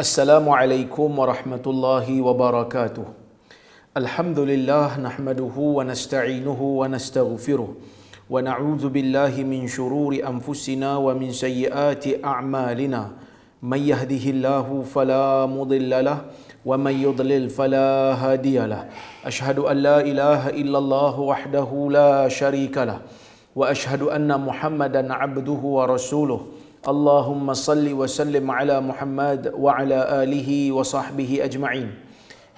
Assalamualaikum warahmatullahi wabarakatuh. Alhamdulillah nahmaduhu wa nasta'inuhu wa nastaghfiruh wa na'udzu billahi min shururi anfusina wa min sayyiati a'malina. May yahdihillahu fala mudilla lah wa may yudlil fala hadiyalah. Ashhadu an la ilaha illallah wahdahu la syarika lah wa ashhadu anna Muhammadan 'abduhu wa rasuluh. Allahumma salli wa sallim ala Muhammad wa ala alihi wa sahbihi ajma'in.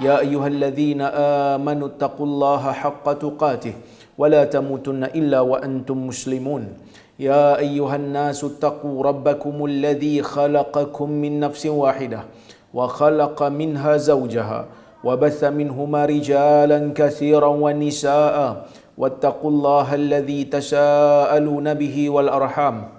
Ya ayyuhalladzina amanu taqullaha haqqa tuqatih wa la tamutunna illa wa antum muslimun. Ya ayyuhan nasu taqu rabbakumul ladzi khalaqakum min nafsin wahidah wa khalaqa minha zawjaha wa batha minhuma rijalan katsiran wa nisaa'a wattaqullaha alladzi tasaaluna bihi wal arham.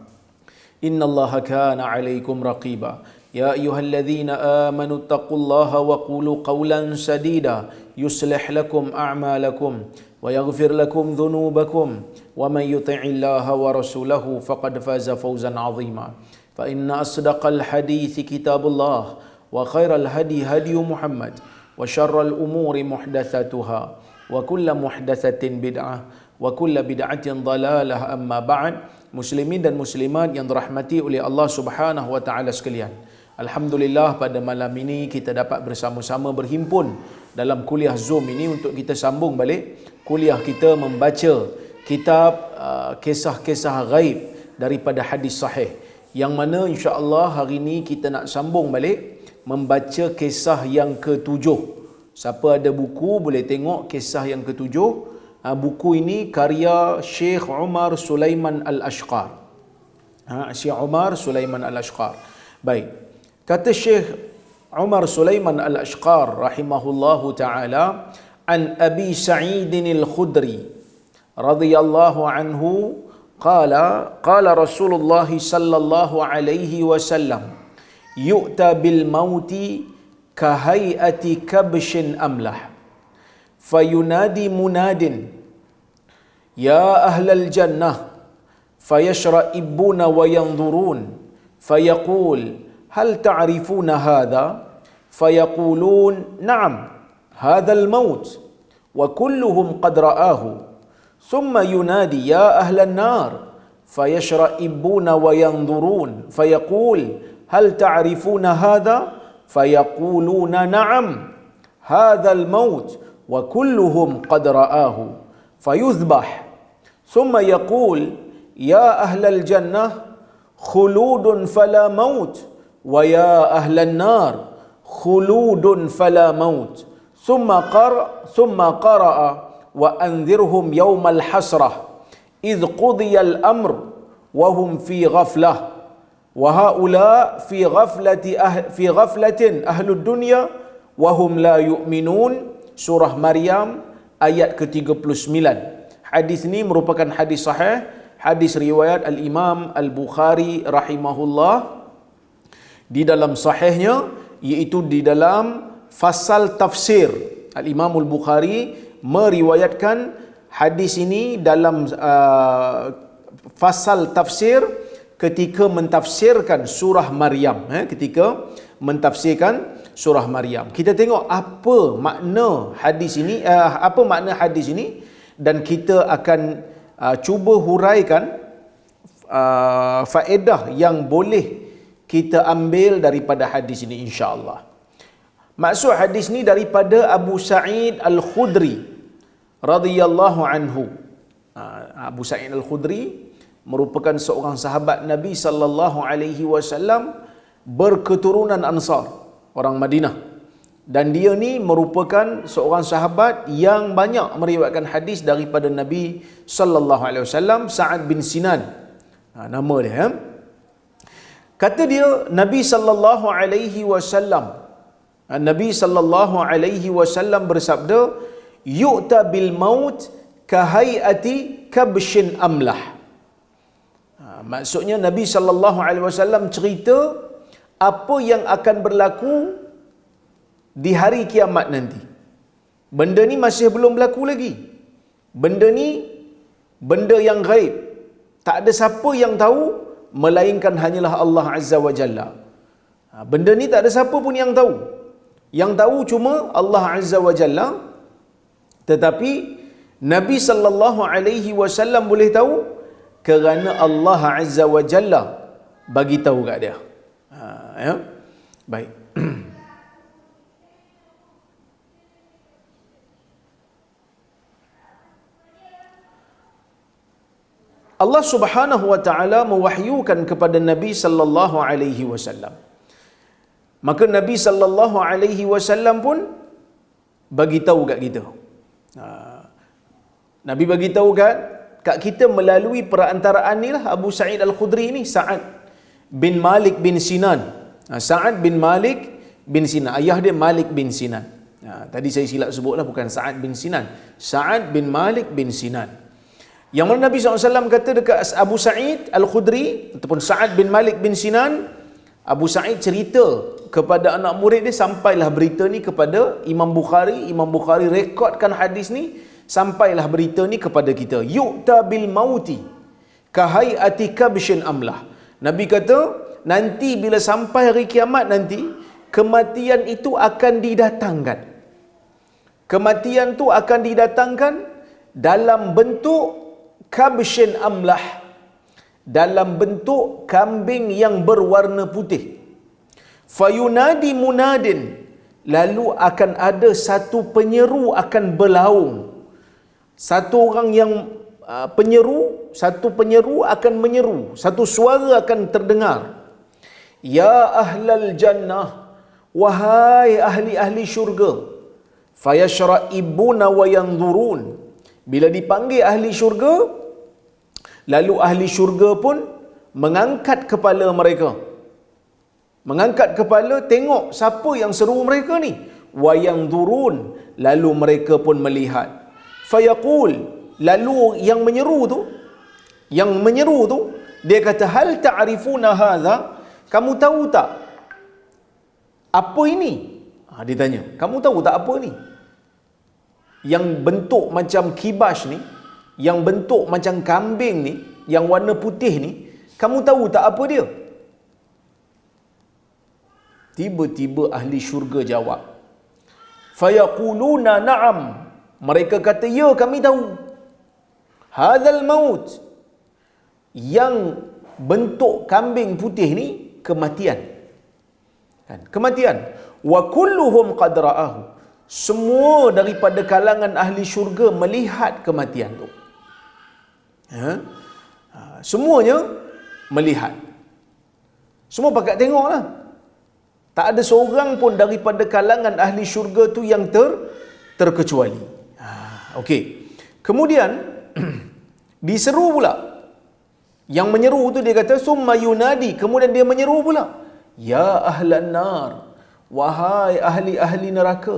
Innallaha kana 'alaikum raqiba. Ya ayyuhalladzina amanu taqullaha wa qulu qawlan sadida yuslih lakum a'malakum wa yaghfir lakum dhunubakum wa may yuti'illaha wa rasulahu faqad faza fawzan 'azima. Fa inna asdaqal hadithi kitabullah wa khairal hadi hadi Muhammad wa syarral umuri muhdatsatuha wa kullu muhdatsatin bid'ah wa kullu bid'atin dhalalah. Amma ba'd. Muslimin dan muslimat yang dirahmati oleh Allah Subhanahu wa taala sekalian. Alhamdulillah pada malam ini kita dapat bersama-sama berhimpun dalam kuliah Zoom ini untuk kita sambung balik kuliah kita membaca kitab kisah-kisah ghaib daripada hadis sahih, yang mana insya-Allah hari ini kita nak sambung balik membaca kisah yang ketujuh. Siapa ada buku boleh tengok kisah yang ketujuh. Buku ini karya Syekh Umar Sulaiman Al-Ashqar. Syekh Umar Sulaiman Al-Ashqar. Baik. Kata Syekh Umar Sulaiman Al-Ashqar rahimahullahu taala, an Abi Sa'id Al-Khudri radhiyallahu anhu qala Rasulullah sallallahu alaihi wasallam yu'ta bil mauti ka hay'ati kabshin amlah fayunadi munadin ya ahlal jannah fayashra'ibuna wa yanzurun fayaqul hal ta'rifuna hadha fayaqulun na'am hadha al-maut wa kulluhum qad ra'ahu thumma yunadi ya ahlan nar fayashra'ibuna wa yanzurun fayaqul hal ta'rifuna hadha fayaquluna na'am hadha al-maut wa kulluhum qad ra'ahu fayuzbah thumma yaqul ya ahlal jannah khuludun fala maut wa ya ahlan nar khuludun fala maut thumma qara'a wa anzirhum yawmal hasrah idh qudiya al-amr wa hum fi ghaflah wa haula fi ghaflatin ahlud dunya wa hum la yu'minun. Surah Maryam ayat ke-39. Hadis ini merupakan hadis sahih, hadis riwayat Al-Imam Al-Bukhari rahimahullah di dalam sahihnya, iaitu di dalam fasal tafsir. Al-Imam Al-Bukhari meriwayatkan hadis ini dalam fasal tafsir ketika mentafsirkan surah Maryam, ketika mentafsirkan surah Maryam. Kita tengok apa makna hadis ini, dan kita akan cuba huraikan faedah yang boleh kita ambil daripada hadis ini insya-Allah. Maksud hadis ini daripada Abu Sa'id Al-Khudri radhiyallahu anhu. Abu Sa'id Al-Khudri merupakan seorang sahabat Nabi sallallahu alaihi wasallam berketurunan Ansar, orang Madinah, dan dia ni merupakan seorang sahabat yang banyak meriwayatkan hadis daripada Nabi sallallahu alaihi wasallam. Sa'ad bin Sinan nama dia. Kata dia Nabi sallallahu alaihi wasallam bersabda, yu'ta bil maut ka hay'ati kabshin amlah. Maksudnya Nabi sallallahu alaihi wasallam cerita apa yang akan berlaku di hari kiamat nanti. Benda ni masih belum berlaku lagi. Benda ni benda yang ghaib. Tak ada siapa yang tahu melainkan hanyalah Allah Azza wa Jalla. Benda ni tak ada siapa pun yang tahu. Yang tahu cuma Allah Azza wa Jalla. Tetapi Nabi sallallahu alaihi wasallam boleh tahu kerana Allah Azza wa Jalla bagi tahu kat dia. Ya. Baik. Allah Subhanahu wa taala mewahyukan kepada Nabi sallallahu alaihi wasallam. Maka Nabi sallallahu alaihi wasallam pun bagi tahu kat kita. Nabi bagi tahu kat kita melalui perantaraan ni lah Abu Sa'id Al-Khudri ni, Sa'ad bin Malik bin Sinan. Sa'ad bin Malik bin Sinan. Ayah dia Malik bin Sinan. Tadi saya silap sebutlah, bukan Sa'ad bin Sinan. Sa'ad bin Malik bin Sinan. Yang mana Nabi SAW kata dekat Abu Sa'id Al-Khudri ataupun Sa'ad bin Malik bin Sinan, Abu Sa'id cerita kepada anak murid dia, sampailah berita ni kepada Imam Bukhari. Imam Bukhari rekodkan hadis ni, sampailah berita ni kepada kita. Yu'ta bil mauti kahayati kabshin amlah. Nabi kata, nanti bila sampai hari kiamat nanti, kematian itu akan didatangkan. Kematian tu akan didatangkan dalam bentuk kabshin amlah, dalam bentuk kambing yang berwarna putih. Fayunadi munadin, lalu akan ada satu penyeru akan berlaung. Satu orang yang satu penyeru akan menyeru, satu suara akan terdengar. Ya ahlal jannah, wahai ahli-ahli syurga. Fayashra'ibuna wa yanzurun. Bila dipanggil ahli syurga, lalu ahli syurga pun mengangkat kepala mereka. Mengangkat kepala, tengok siapa yang seru mereka ni. Wa yanzurun, lalu mereka pun melihat. Fayaqul, lalu yang menyeru tu dia kata, hal ta'rifuna hadha, kamu tahu tak apa ini? Dia tanya, kamu tahu tak apa ni? Yang bentuk macam kibas ni, yang bentuk macam kambing ni, yang warna putih ni, kamu tahu tak apa dia? Tiba-tiba ahli syurga jawab. Fayaquluna na'am. Mereka kata, ya kami tahu. Hadzal maut. Yang bentuk kambing putih ni kematian. Kan? Kematian. Wa kulluhum qad ra'ahu. Semua daripada kalangan ahli syurga melihat kematian tu. Semuanya melihat. Semua pakat tengok lah. Tak ada seorang pun daripada kalangan ahli syurga tu yang terkecuali. Okey. Kemudian diseru pula. Yang menyeru tu dia kata summa yunadi, kemudian dia menyeru pula. Ya ahlan nar, wahai ahli-ahli neraka.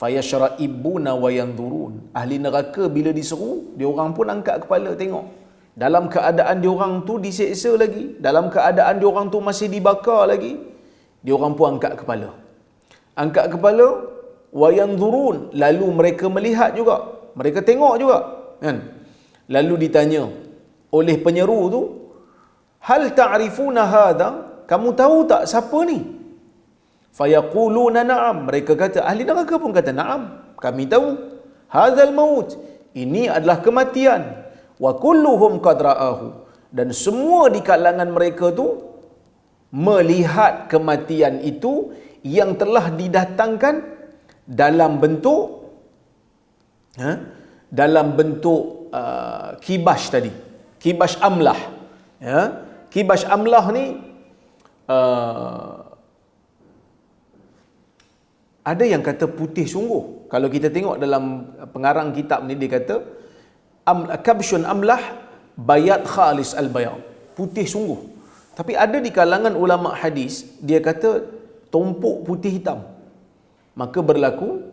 Fayashra'ibuna wa yanzurun. Ahli neraka bila diseru, dia orang pun angkat kepala tengok. Dalam keadaan dia orang tu diseksa lagi, dalam keadaan dia orang tu masih dibakar lagi, dia orang pun angkat kepala. Angkat kepala, wa yanzurun, lalu mereka melihat juga. Mereka tengok juga, kan? Lalu ditanya oleh penyeru tu, hal ta'rifuna hadha, kamu tahu tak siapa ni? Fayaquluna na'am. Mereka kata, ahli neraka pun kata na'am, kami tahu. Hadzal maut, ini adalah kematian. Wa kulluhum qad ra'ahu, dan semua di kalangan mereka tu melihat kematian itu yang telah didatangkan dalam bentuk kibas tadi, kibas amlah. Kibas amlah ni ada yang kata putih sungguh. Kalau kita tengok dalam pengarang kitab ni, dia kata kabsyun amlah bayat khalis al-bayad, putih sungguh. Tapi ada di kalangan ulama hadis, dia kata tumpuk putih hitam. Maka berlaku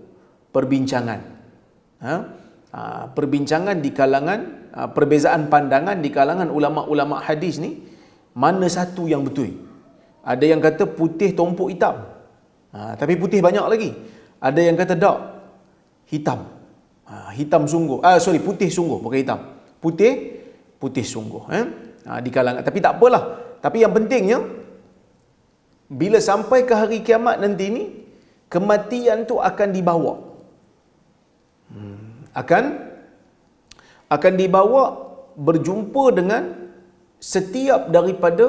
perbincangan. Perbincangan di kalangan, perbezaan pandangan di kalangan ulama-ulama hadis ni, mana satu yang betul. Ada yang kata putih tumpuk hitam, tapi putih banyak lagi. Ada yang kata tak, hitam, hitam sungguh. Putih sungguh, bukan hitam. Putih sungguh. Di kalangan, tapi tak apalah. Tapi yang pentingnya bila sampai ke hari kiamat nanti ni, kematian tu akan dibawa. Akan dibawa berjumpa dengan setiap daripada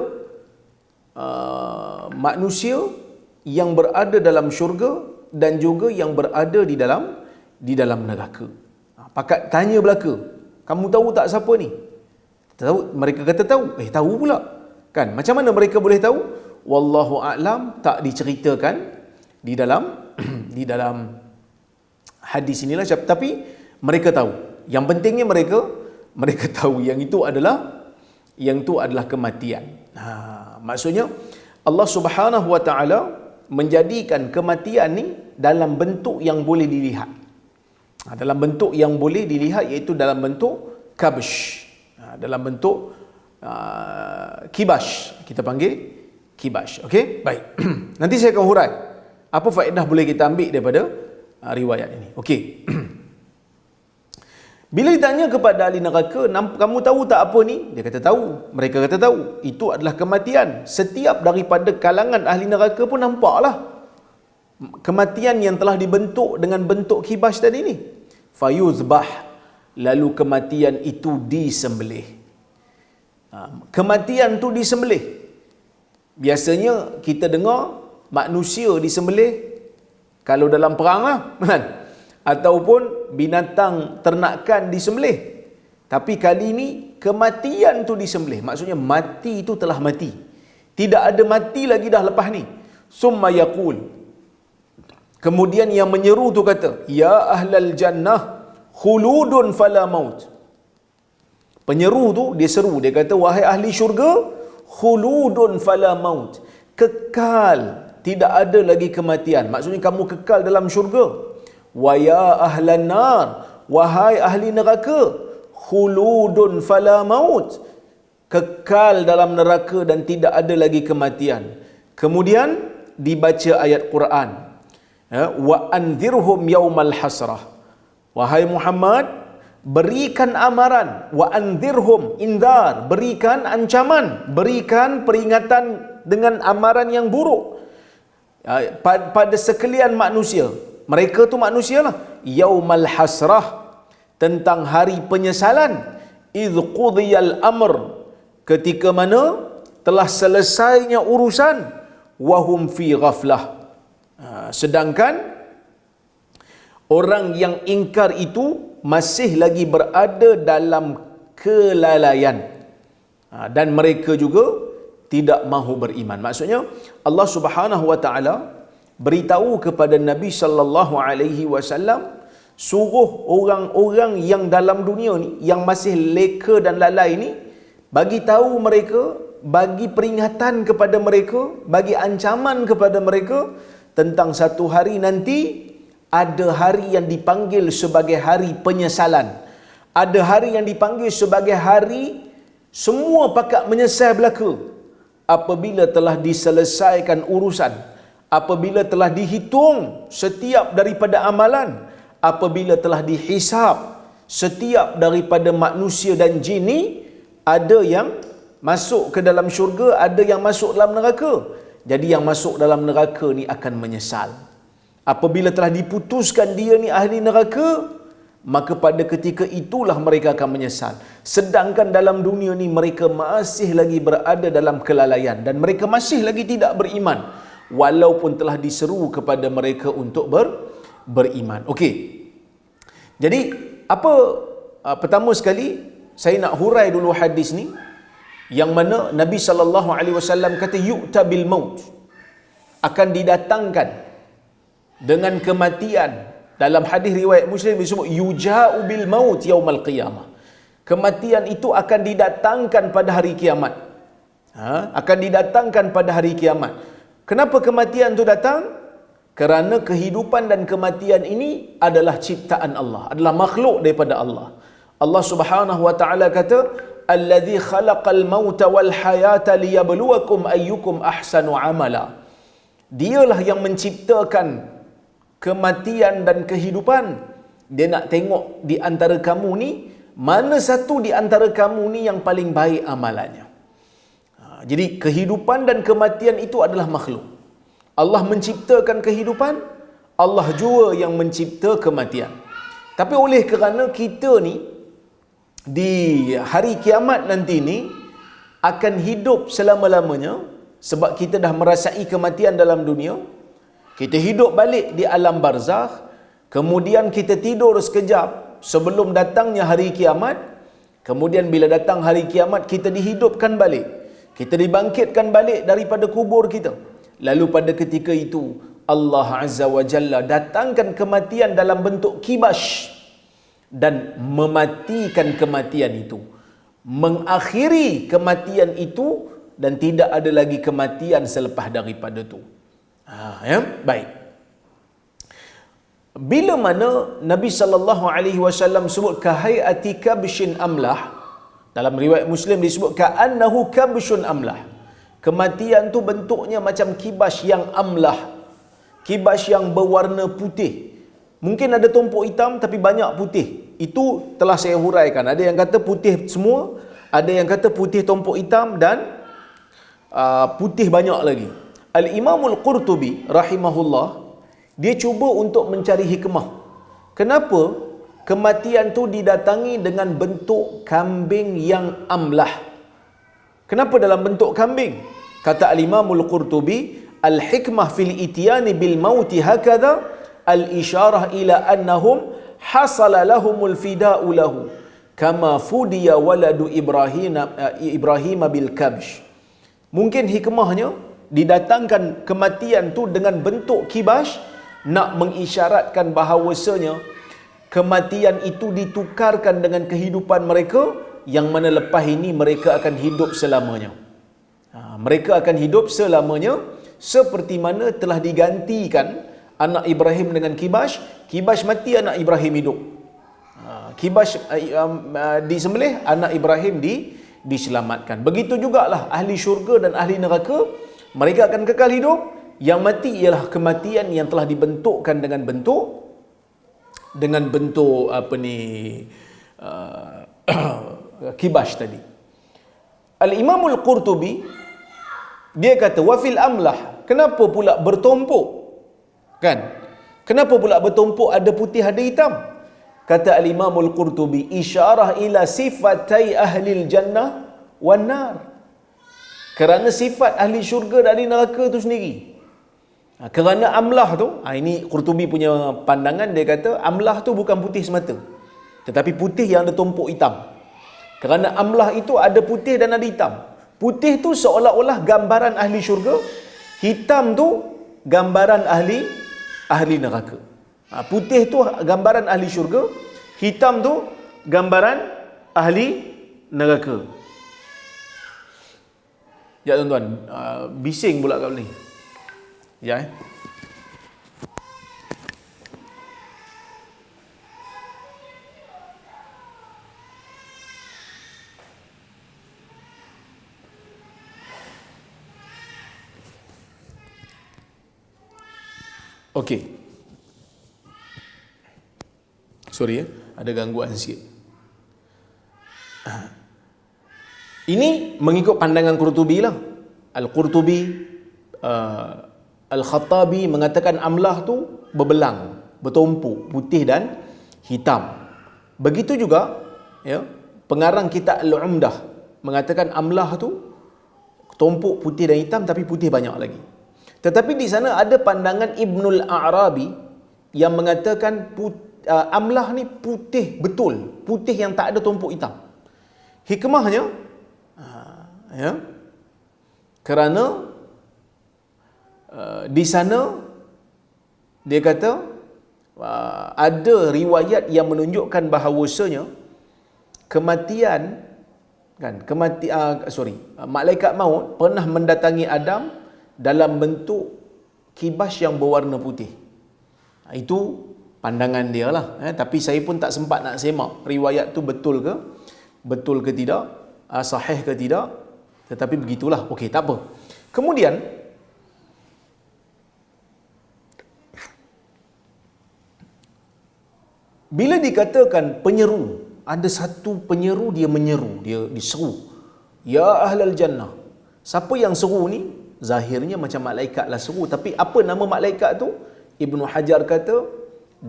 manusia yang berada dalam syurga dan juga yang berada di dalam neraka. Pakat tanya belaka, kamu tahu tak siapa ni? Tahu? Mereka kata tahu. Tahu pula. Kan? Macam mana mereka boleh tahu? Wallahu a'lam, tak diceritakan di dalam di dalam hadis inilah, tapi mereka tahu. Yang pentingnya mereka tahu yang itu adalah kematian. Maksudnya Allah Subhanahu wa taala menjadikan kematian ni dalam bentuk yang boleh dilihat. Dalam bentuk yang boleh dilihat, iaitu dalam bentuk kabsh. Dalam bentuk kibash. Kita panggil kibash. Okey? Baik. Nanti saya akan hurai apa faedah boleh kita ambil daripada riwayat ini. Okey. Bila ditanya kepada ahli neraka, kamu tahu tak apa ni? Dia kata tahu. Mereka kata tahu. Itu adalah kematian. Setiap daripada kalangan ahli neraka pun nampaklah kematian yang telah dibentuk dengan bentuk kibash tadi ni. Fayuzbah, lalu kematian itu disembelih. Kematian tu disembelih. Biasanya kita dengar manusia disembelih kalau dalam perang lah, kan? Ataupun binatang ternakan disembelih. Tapi kali ini kematian tu disembelih. Maksudnya mati itu telah mati. Tidak ada mati lagi dah lepas ni. Summa yaqul, kemudian yang menyeru tu kata, ya ahlal jannah khuludun fala maut. Penyeru tu dia seru, dia kata, wahai ahli syurga, khuludun fala maut, kekal, tidak ada lagi kematian. Maksudnya kamu kekal dalam syurga. Wa ya ahlan nar, wahai ahli neraka, khuludun fala maut, kekal dalam neraka dan tidak ada lagi kematian. Kemudian dibaca ayat Quran, wa anzirhum yaumal hasrah. Wahai Muhammad, berikan amaran, wa anzirhum, inzar, berikan ancaman, berikan peringatan dengan amaran yang buruk pada sekalian manusia. Mereka tu manusia lah. Yaumal hasrah, tentang hari penyesalan. Idh qudiyal amr, ketika mana telah selesainya urusan. Wahum fi ghaflah, sedangkan orang yang ingkar itu masih lagi berada dalam kelalaian, dan mereka juga tidak mahu beriman. Maksudnya Allah Subhanahu wa taala beritahu kepada Nabi sallallahu alaihi wasallam, suruh orang-orang yang dalam dunia ni yang masih leka dan lalai ni, bagi tahu mereka, bagi peringatan kepada mereka, bagi ancaman kepada mereka tentang satu hari nanti ada hari yang dipanggil sebagai hari penyesalan. Ada hari yang dipanggil sebagai hari semua pakat menyesal belaka apabila telah diselesaikan urusan, apabila telah dihitung setiap daripada amalan, apabila telah dihisap setiap daripada manusia dan jin ni, ada yang masuk ke dalam syurga, ada yang masuk dalam neraka. Jadi yang masuk dalam neraka ni akan menyesal. Apabila telah diputuskan dia ni ahli neraka, maka pada ketika itulah mereka akan menyesal. Sedangkan dalam dunia ni mereka masih lagi berada dalam kelalaian dan mereka masih lagi tidak beriman, walaupun telah diseru kepada mereka untuk beriman. Okey. Jadi pertama sekali saya nak hurai dulu hadis ni, yang mana Nabi sallallahu alaihi wasallam kata yu'ta bil maut, akan didatangkan dengan kematian. Dalam hadis riwayat Muslim disebut yuja'u bil maut yaumal qiyamah. Kematian itu akan didatangkan pada hari kiamat. Akan didatangkan pada hari kiamat. Kenapa kematian itu datang? Kerana kehidupan dan kematian ini adalah ciptaan Allah, adalah makhluk daripada Allah. Allah Subhanahu wa taala kata, allazi khalaqal mauta wal hayata liyabluwakum ayyukum ahsanu amala. Dialah yang menciptakan kematian dan kehidupan. Dia nak tengok di antara kamu ni, mana satu di antara kamu ni yang paling baik amalannya. Jadi kehidupan dan kematian itu adalah makhluk. Allah menciptakan kehidupan, Allah jua yang mencipta kematian. Tapi oleh kerana kita ni di hari kiamat nanti ni akan hidup selama-lamanya, sebab kita dah merasai kematian dalam dunia, kita hidup balik di alam barzakh, kemudian kita tidur sekejap sebelum datangnya hari kiamat, kemudian bila datang hari kiamat kita dihidupkan balik, kita dibangkitkan balik daripada kubur kita. Lalu pada ketika itu Allah Azza wa Jalla datangkan kematian dalam bentuk kibash dan mematikan kematian itu, mengakhiri kematian itu, dan tidak ada lagi kematian selepas daripada itu. Ya, baik. Bila mana Nabi sallallahu alaihi wasallam sebut kahayati kabshin amlah, dalam riwayat Muslim disebut ka'annahu kabshun amlah. Kematian tu bentuknya macam kibas yang amlah, kibas yang berwarna putih. Mungkin ada tumpuk hitam tapi banyak putih. Itu telah saya huraikan. Ada yang kata putih semua, ada yang kata putih tumpuk hitam, dan putih banyak lagi. Al-Imamul Qurtubi rahimahullah, dia cuba untuk mencari hikmah. Kenapa kematian tu didatangi dengan bentuk kambing yang amlah? Kenapa dalam bentuk kambing? Kata Al-Imamul Qurtubi, al-hikmah fil ityani bil mauti hakadha al-isyarah ila annahum hasala lahumul fida'u lahu kama fudiya waladu Ibrahim bil kabsh. Mungkin hikmahnya didatangkan kematian tu dengan bentuk kibash, nak mengisyaratkan bahawasanya kematian itu ditukarkan dengan kehidupan mereka, yang mana lepas ini mereka akan hidup selamanya. Mereka akan hidup selamanya, seperti mana telah digantikan anak Ibrahim dengan kibash. Kibash mati, anak Ibrahim hidup. Kibash disembelih, anak Ibrahim diselamatkan. Begitu jugalah ahli syurga dan ahli neraka, mereka akan kekal hidup. Yang mati ialah kematian yang telah dibentukkan dengan bentuk kibash tadi. Al-Imamul Qurtubi dia kata wa fil amlah, kenapa pula bertumpuk? Kan? Kenapa pula bertumpuk, ada putih ada hitam? Kata Al-Imamul Qurtubi, isyarah ila sifatai ahlil jannah wan nar. Kerana sifat ahli syurga dan ahli neraka tu sendiri. Kerana amlah tu, ini Qurtubi punya pandangan, dia kata amlah tu bukan putih semata, tetapi putih yang ada tumpuk hitam. Kerana amlah itu ada putih dan ada hitam. Putih tu seolah-olah gambaran ahli syurga, hitam tu gambaran ahli neraka. Putih tu gambaran ahli syurga, hitam tu gambaran ahli neraka. Ya tuan-tuan, bising pula kat ni. Ya. Okey. Sorry ya, ada gangguan sikit. Ini mengikut pandangan Qurtubi lah. Al-Qurtubi, Al-Khattabi mengatakan amlah tu berbelang, bertumpuk, putih dan hitam. Begitu juga ya, pengarang kitab Al-Umdah mengatakan amlah tu tumpuk putih dan hitam, tapi putih banyak lagi. Tetapi di sana ada pandangan Ibnul A'rabi yang mengatakan amlah ni putih betul, putih yang tak ada tumpuk hitam. Hikmahnya ya, kerana di sana dia kata ada riwayat yang menunjukkan bahawasanya kematian kan, malaikat maut pernah mendatangi Adam dalam bentuk kibas yang berwarna putih. Itu pandangan dia lah. Tapi saya pun tak sempat nak semak riwayat tu betul ke tidak, sahih ke tidak. Tetapi begitulah. Okey, tak apa. Kemudian bila dikatakan penyeru, ada satu penyeru, dia menyeru, dia diseru, ya ahlal jannah. Siapa yang seru ni? zahirnya macam malaikat lah seru. Tapi apa nama malaikat tu? Ibnu Hajar kata,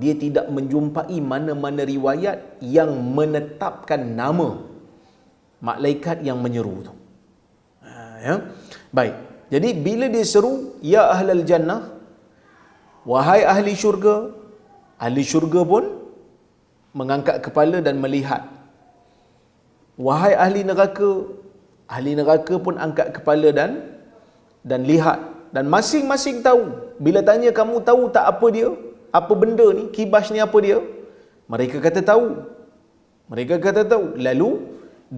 dia tidak menjumpai mana-mana riwayat yang menetapkan nama malaikat yang menyeru tu. Ya. Baik. Jadi bila dia seru, ya ahlal jannah, wahai ahli syurga pun mengangkat kepala dan melihat. Wahai ahli neraka pun angkat kepala dan lihat. Dan masing-masing tahu. Bila tanya, kamu tahu tak apa dia? Apa benda ni? Kibas ni apa dia? Mereka kata tahu. Lalu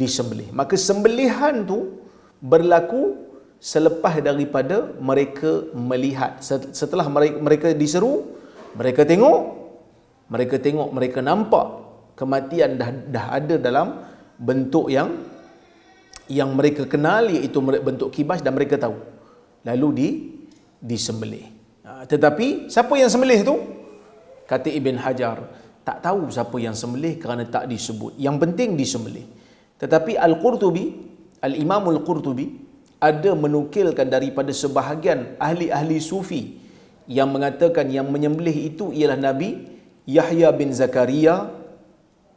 disembelih. Maka sembelihan tu berlaku selepas daripada mereka melihat. Setelah mereka diseru, mereka tengok, mereka nampak kematian dah ada dalam bentuk yang mereka kenal, iaitu bentuk kibas, dan mereka tahu. Lalu disembelih. Tetapi siapa yang sembelih tu? Kata Ibn Hajar, tak tahu siapa yang sembelih kerana tak disebut. Yang penting disembelih. Tetapi Al-Imam Al-Qurtubi ada menukilkan daripada sebahagian ahli-ahli sufi yang mengatakan yang menyembelih itu ialah Nabi Yahya bin Zakaria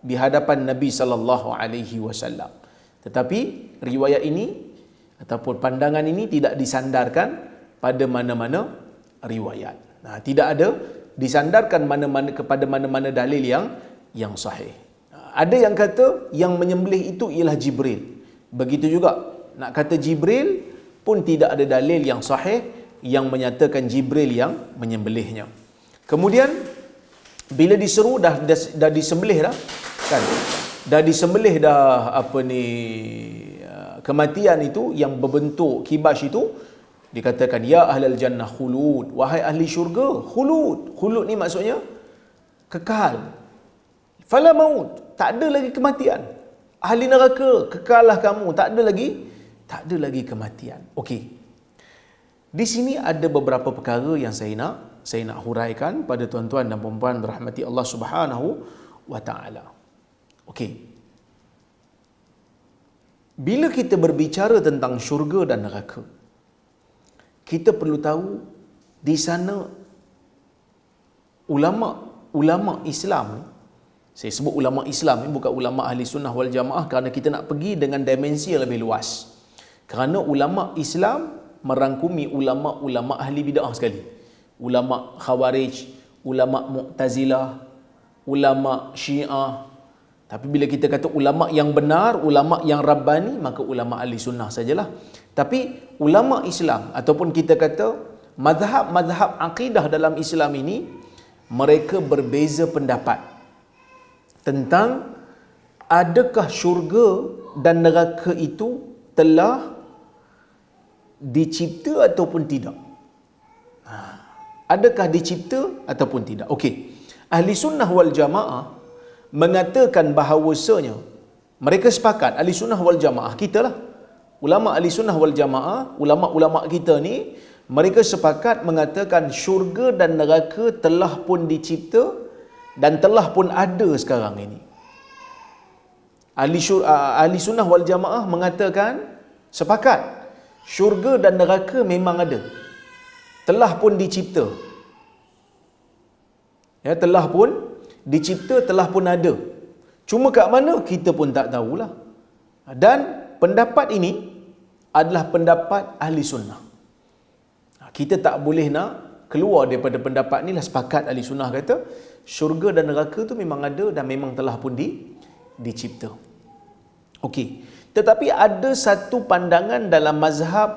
di hadapan Nabi sallallahu alaihi wasallam. Tetapi riwayat ini ataupun pandangan ini tidak disandarkan pada mana-mana riwayat. Tidak ada disandarkan kepada mana-mana dalil yang sahih. Ada yang kata yang menyembelih itu ialah Jibril. Begitu juga nak kata Jibril pun tidak ada dalil yang sahih yang menyatakan Jibril yang menyembelihnya. Kemudian bila diseru dah disembelih dah kan, dah disembelih dah kematian itu yang berbentuk kibas itu, dikatakan ya ahlal jannah khulud, wahai ahli syurga khulud ni maksudnya kekal, fala maut, tak ada lagi kematian. Ahli neraka, kekallah kamu, tak ada lagi kematian. Okey, di sini ada beberapa perkara yang saya nak huraikan pada tuan-tuan dan puan-puan berahmati Allah Subhanahu wa taala. Okey, bila kita berbicara tentang syurga dan neraka, kita perlu tahu di sana ulama Islam, saya sebut ulama Islam ni bukan ulama ahli sunnah wal jamaah kerana kita nak pergi dengan dimensi yang lebih luas. Kerana ulama Islam merangkumi ulama-ulama ahli bid'ah sekali. Ulama Khawarij, ulama Mu'tazilah, ulama Syiah. Tapi bila kita kata ulama yang benar, ulama yang rabbani, maka ulama ahli sunnah sajalah. Tapi ulama Islam ataupun kita kata mazhab akidah dalam Islam ini, mereka berbeza pendapat tentang adakah syurga dan neraka itu telah dicipta ataupun tidak. Adakah dicipta ataupun tidak? Okey. Ahli sunnah wal jamaah mengatakan bahawasanya mereka sepakat, ahli sunnah wal jamaah kita lah, ulama ahli sunnah wal jamaah, ulama-ulama kita ni, mereka sepakat mengatakan syurga dan neraka telah pun dicipta dan telah pun ada sekarang ini. Ahli sunnah wal jamaah mengatakan sepakat syurga dan neraka memang ada, telah pun dicipta. Ya, telah pun dicipta, telah pun ada. Cuma kat mana kita pun tak tahulah. Dan pendapat ini adalah pendapat ahli sunnah. Kita tak boleh nak keluar daripada pendapat ni lah. Sepakat ahli sunnah kata syurga dan neraka tu memang ada dan memang telah pun dicipta. Okey. Tetapi ada satu pandangan dalam mazhab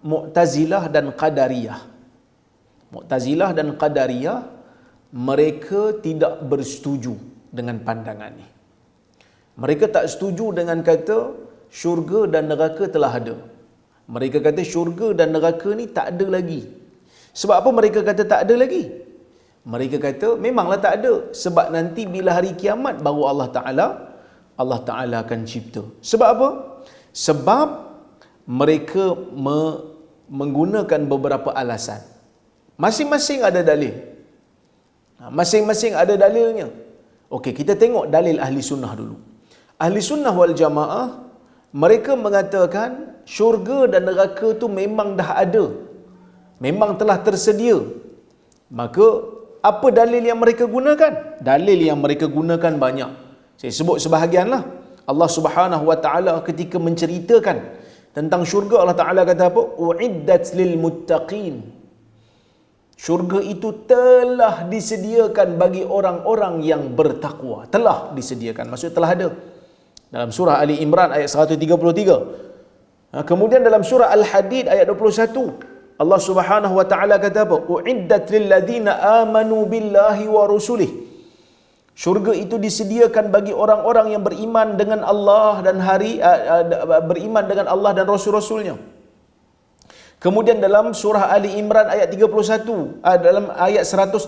Mu'tazilah dan Qadariyah. Mu'tazilah dan Qadariyah, mereka tidak bersetuju dengan pandangan ni. Mereka tak setuju dengan kata syurga dan neraka telah ada. Mereka kata syurga dan neraka ni tak ada lagi. Sebab apa mereka kata tak ada lagi? Mereka kata memanglah tak ada. Sebab nanti bila hari kiamat baru Allah Ta'ala akan cipta. Sebab apa? Sebab mereka menggunakan beberapa alasan. Masing-masing ada dalil. Masing-masing ada dalilnya. Okey, kita tengok dalil ahli sunnah dulu. Ahli sunnah wal jamaah, mereka mengatakan syurga dan neraka tu memang dah ada memang telah tersedia, maka apa dalil yang mereka gunakan? Dalil yang mereka gunakan banyak. Saya sebut sebahagianlah. Allah Subhanahu wa taala ketika menceritakan tentang syurga, Allah Taala kata apa? Uiddat lil muttaqin. Syurga itu telah disediakan bagi orang-orang yang bertakwa. Telah disediakan, maksudnya telah ada. Dalam surah Ali Imran ayat 133. Kemudian dalam surah Al-Hadid ayat 21, Allah Subhanahu wa taala kata apa? Uiddat lil ladzina amanu billahi wa rusulih. Syurga itu disediakan bagi orang-orang yang beriman dengan Allah dan beriman dengan Allah dan rasul-rasulnya. Kemudian dalam surah Ali Imran ayat 31, dalam ayat 131,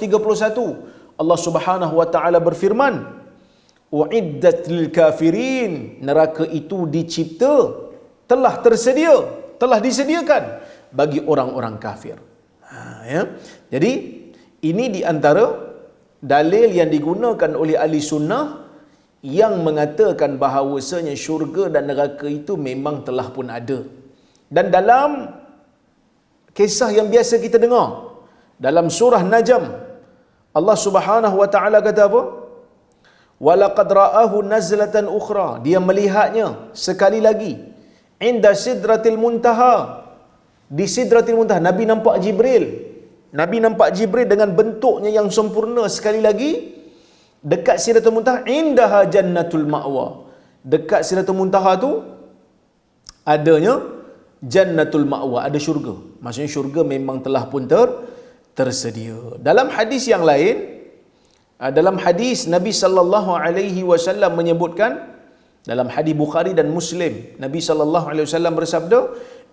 Allah Subhanahu wa taala berfirman, uiddat lil kafirin. Neraka itu dicipta, telah tersedia, telah disediakan bagi orang-orang kafir. Ya. Jadi ini di antara dalil yang digunakan oleh ahli sunnah yang mengatakan bahawasanya syurga dan neraka itu memang telah pun ada. Dan dalam kisah yang biasa kita dengar dalam surah Najm, Allah Subhanahu wa taala kata apa? Walaqad ra'ahu nazlatan ukhra. Dia melihatnya sekali lagi inda sidratil muntaha. Di sidratil muntaha Nabi nampak Jibril. Nabi nampak Jibril dengan bentuknya yang sempurna sekali lagi dekat sidratul muntaha. Indaha jannatul ma'wa. Dekat sidratul muntaha tu adanya jannatul ma'wa, ada syurga. Maksudnya syurga memang telah pun tersedia. Dalam hadis yang lain, dalam hadis Nabi sallallahu alaihi wasallam menyebutkan, dalam hadis Bukhari dan Muslim, Nabi sallallahu alaihi wasallam bersabda,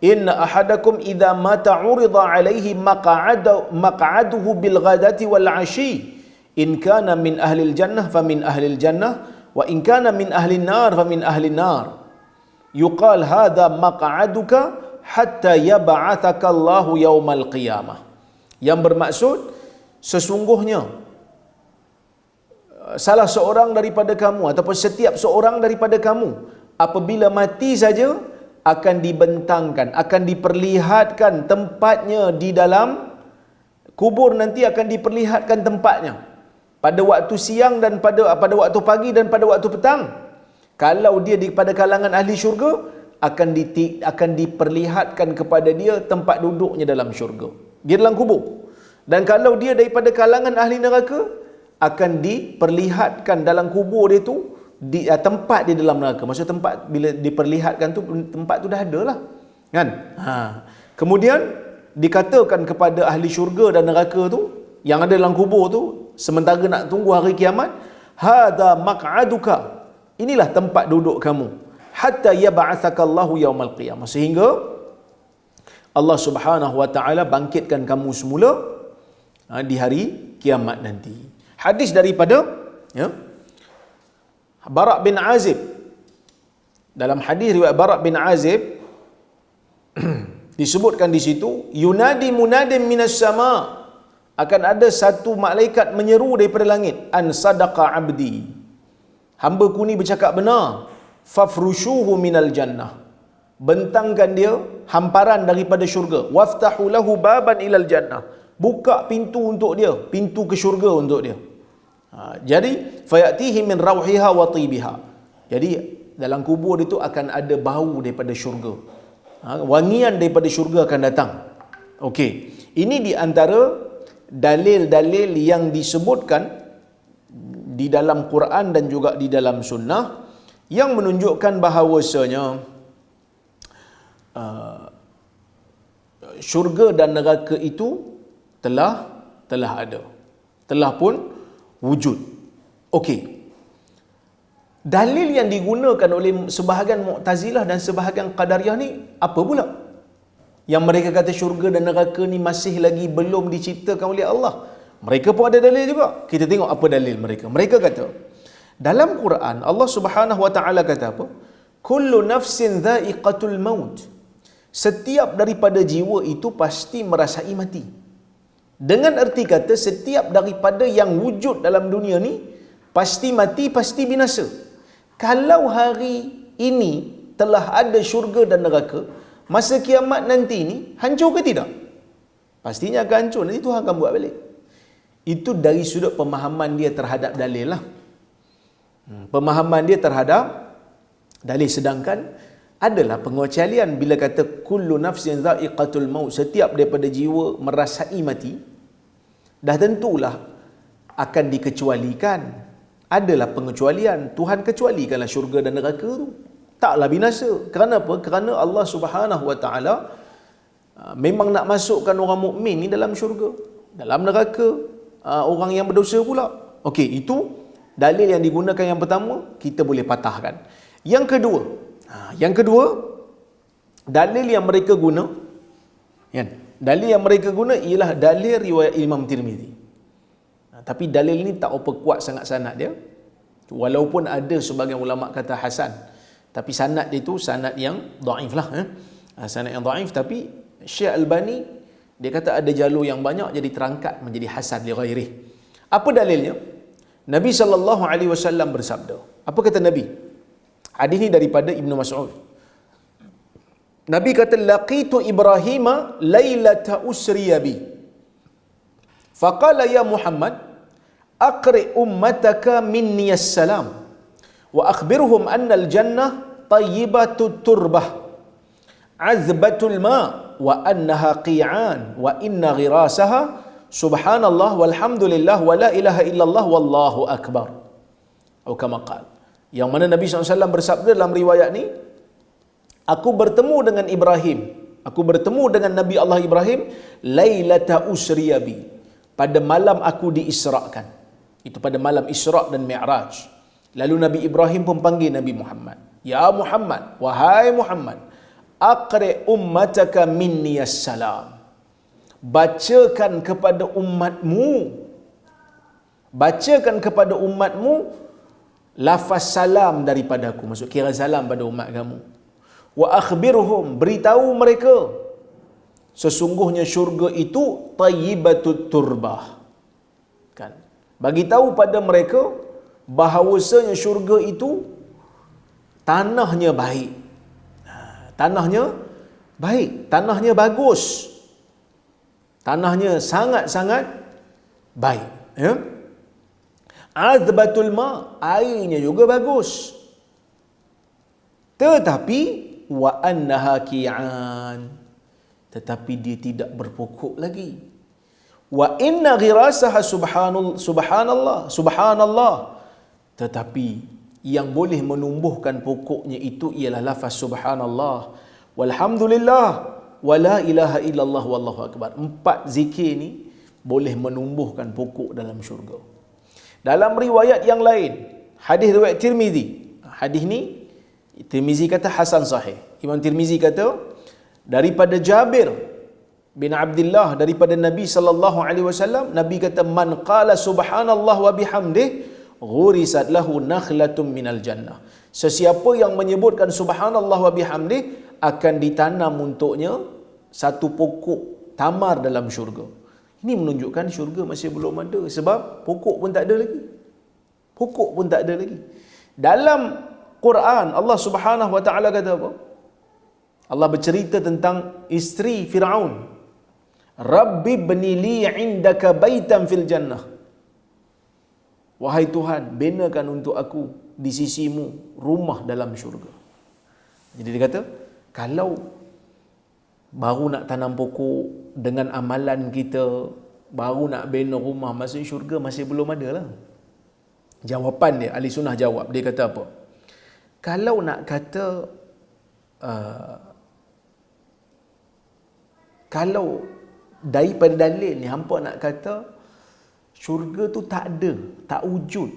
inna ahadakum idza mata urida alaihi maq'aduhu bil ghadati wal 'ashi in kana min ahli al jannah fa min ahli al jannah wa in kana min ahli an nar fa min ahli an nar yuqal hadha maq'aduka hatta yab'athaka Allahu yaumal qiyamah. Yang bermaksud sesungguhnya salah seorang daripada kamu ataupun setiap seorang daripada kamu apabila mati saja akan dibentangkan, akan diperlihatkan tempatnya di dalam kubur, nanti akan diperlihatkan tempatnya pada waktu siang dan pada waktu pagi dan pada waktu petang. Kalau dia pada kalangan ahli syurga, akan diperlihatkan kepada dia tempat duduknya dalam syurga, dia dalam kubur. Dan kalau dia daripada kalangan ahli neraka, akan diperlihatkan dalam kubur dia tu tempat di dalam neraka. Maksud tempat bila diperlihatkan tu, tempat tu dah ada lah kan. Kemudian dikatakan kepada ahli syurga dan neraka tu yang ada dalam kubur tu, sementara nak tunggu hari kiamat, hadza maq'aduka, inilah tempat duduk kamu, hatta yab'atsakallahu yaumal qiyamah, sehingga Allah Subhanahu wa taala bangkitkan kamu semula di hari kiamat nanti. Hadis daripada Bara' bin Azib. Dalam hadis riwayat Bara' bin Azib disebutkan di situ, yunadi munadim minas sama, akan ada satu malaikat menyeru daripada langit, an sadaqa abdi, hamba-ku ni bercakap benar, fafrushuhu minal jannah, bentangkan dia hamparan daripada syurga, waftahu lahu baban ilal jannah, buka pintu untuk dia, pintu ke syurga untuk dia. Jadi fayatihi min rauhiha wa tibiha. Jadi dalam kubur itu akan ada bau daripada syurga. Wangian daripada syurga akan datang. Okey. Ini di antara dalil-dalil yang disebutkan di dalam Quran dan juga di dalam sunnah yang menunjukkan bahawasanya syurga dan neraka itu telah ada. Telah pun wujud. Okey. Dalil yang digunakan oleh sebahagian Mu'tazilah dan sebahagian Qadariyah ni apa pula? Yang mereka kata syurga dan neraka ni masih lagi belum diciptakan oleh Allah. Mereka pun ada dalil juga. Kita tengok apa dalil mereka. Mereka kata, dalam Quran Allah Subhanahu wa taala kata apa? Kullu nafsin dha'iqatul maut. Setiap daripada jiwa itu pasti merasai mati. Dengan erti kata setiap daripada yang wujud dalam dunia ni pasti mati, pasti binasa. Kalau hari ini telah ada syurga dan neraka, masa kiamat nanti ni hancur ke tidak? Pastinya akan hancur. Nanti Tuhan akan buat balik. Itu dari sudut pemahaman dia terhadap dalil lah. Pemahaman dia terhadap dalil. Sedangkan adalah pengecualian bila kata kullu nafsin dha'iqatul maut, setiap daripada jiwa merasai mati, dah tentulah akan dikecualikan. Adalah pengecualian. Tuhan kecualikanlah syurga dan neraka tu. Taklah binasa. Kerana apa? Kerana Allah Subhanahu Wa Taala memang nak masukkan orang mukmin ni dalam syurga, dalam neraka orang yang berdosa pula. Okey, itu dalil yang digunakan yang pertama, kita boleh patahkan. Yang kedua, dalil yang mereka guna, kan? Dalil yang mereka guna ialah dalil riwayat Imam Tirmizi. Tapi dalil ni tak apa kuat sangat sanad dia. Walaupun ada sebagian ulama kata hasan, tapi sanad dia tu sanad yang dhaif lah. Sanad yang dhaif, tapi Syekh Albani dia kata ada jalur yang banyak jadi terangkat menjadi hasan li ghairi. Apa dalilnya? Nabi sallallahu alaihi wasallam bersabda. Apa kata Nabi? Hadis ni daripada Ibnu Mas'ud. Nabi kata laqitu Ibrahima lailata usriya bi. Faqala ya Muhammad aqri ummataka minni assalam wa akhbirhum anna al-jannah tayyibatut turbah azbatul ma wa annaha qi'an wa inna ghirasaha subhanallah walhamdulillah wa la ilaha illallah wallahu akbar. Atau kama qala. Yang mana Nabi SAW bersabda dalam riwayat ni, aku bertemu dengan Ibrahim, aku bertemu dengan Nabi Allah Ibrahim lailata usriya bi, pada malam aku diisrakan. Itu pada malam Isra' dan Mi'raj. Lalu Nabi Ibrahim pun panggil Nabi Muhammad, ya Muhammad, wahai Muhammad, aqri ummataka minni assalam, bacakan kepada umatmu, bacakan kepada umatmu lafaz salam daripada aku, maksud kira salam pada umat kamu. Wa akhbirhum, beritahu mereka sesungguhnya syurga itu tayyibatut turbah, kan? Bagi tahu pada mereka bahawasanya syurga itu tanahnya baik. Tanahnya baik, tanahnya bagus. Tanahnya sangat-sangat baik, ya. Azbatul ma, airnya juga bagus. Tetapi wa annaha qi'an, tetapi dia tidak berpokok lagi. Wa inna ghirasaha subhanallah, tetapi yang boleh menumbuhkan pokoknya itu ialah lafaz subhanallah, walhamdulillah, wala ilaha illallah, wallahu akbar. 4 zikir ni boleh menumbuhkan pokok dalam syurga. Dalam riwayat yang lain, hadis riwayat Tirmizi, hadis ni Tirmizi kata hasan sahih. Imam Tirmizi kata daripada Jabir bin Abdullah, daripada Nabi sallallahu alaihi wasallam, Nabi kata man qala subhanallah wa bihamdih ghurisat lahu nakhlatun minal jannah. Sesiapa yang menyebutkan subhanallah wa bihamdih akan ditanam untuknya satu pokok tamar dalam syurga. Ini menunjukkan syurga masih belum ada, sebab pokok pun tak ada lagi. Pokok pun tak ada lagi. Dalam Quran Allah Subhanahu wa taala kata apa? Allah bercerita tentang isteri Firaun. Rabbi bni li indaka baitan fil jannah. Wahai Tuhan, binakan untuk aku di sisimu rumah dalam syurga. Jadi dia kata, kalau baru nak tanam pokok dengan amalan kita, baru nak bina rumah masuk syurga, masih belum ada lah. Jawapan dia, ahli sunnah jawab, dia kata apa? Kalau nak kata kalau daripada dalil ni hampa nak kata syurga tu tak ada, tak wujud,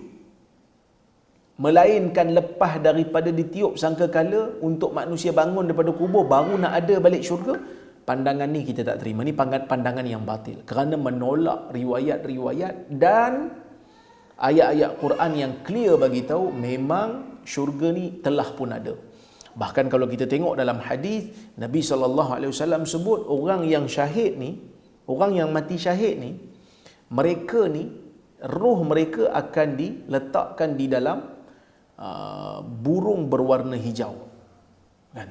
melainkan lepas daripada ditiup sangkakala untuk manusia bangun daripada kubur baru nak ada balik syurga, pandangan ni kita tak terima. Ni pandangan yang batil, kerana menolak riwayat-riwayat dan ayat-ayat Quran yang clear bagi tahu memang syurga ni telah pun ada. Bahkan kalau kita tengok dalam hadis, Nabi SAW sebut orang yang syahid ni, orang yang mati syahid ni, mereka ni, roh mereka akan diletakkan di dalam burung berwarna hijau, kan?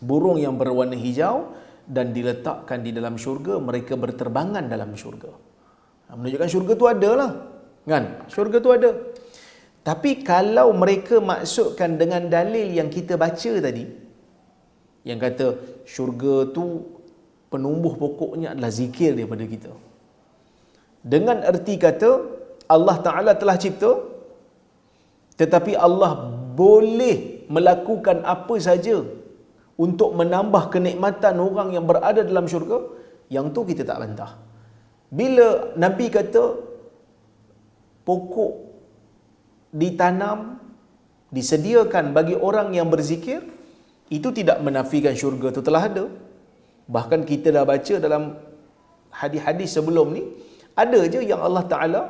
Burung yang berwarna hijau, dan diletakkan di dalam syurga, mereka berterbangan dalam syurga. Menunjukkan syurga tu ada lah, kan? Syurga tu ada. Tapi kalau mereka maksudkan dengan dalil yang kita baca tadi, yang kata syurga tu penumbuh pokoknya adalah zikir daripada kita, dengan erti kata Allah Ta'ala telah cipta, tetapi Allah boleh melakukan apa saja untuk menambah kenikmatan orang yang berada dalam syurga, yang tu kita tak bantah. Bila Nabi kata pokok ditanam, disediakan bagi orang yang berzikir, itu tidak menafikan syurga itu telah ada. Bahkan kita dah baca dalam hadis-hadis sebelum ni, ada je yang Allah Ta'ala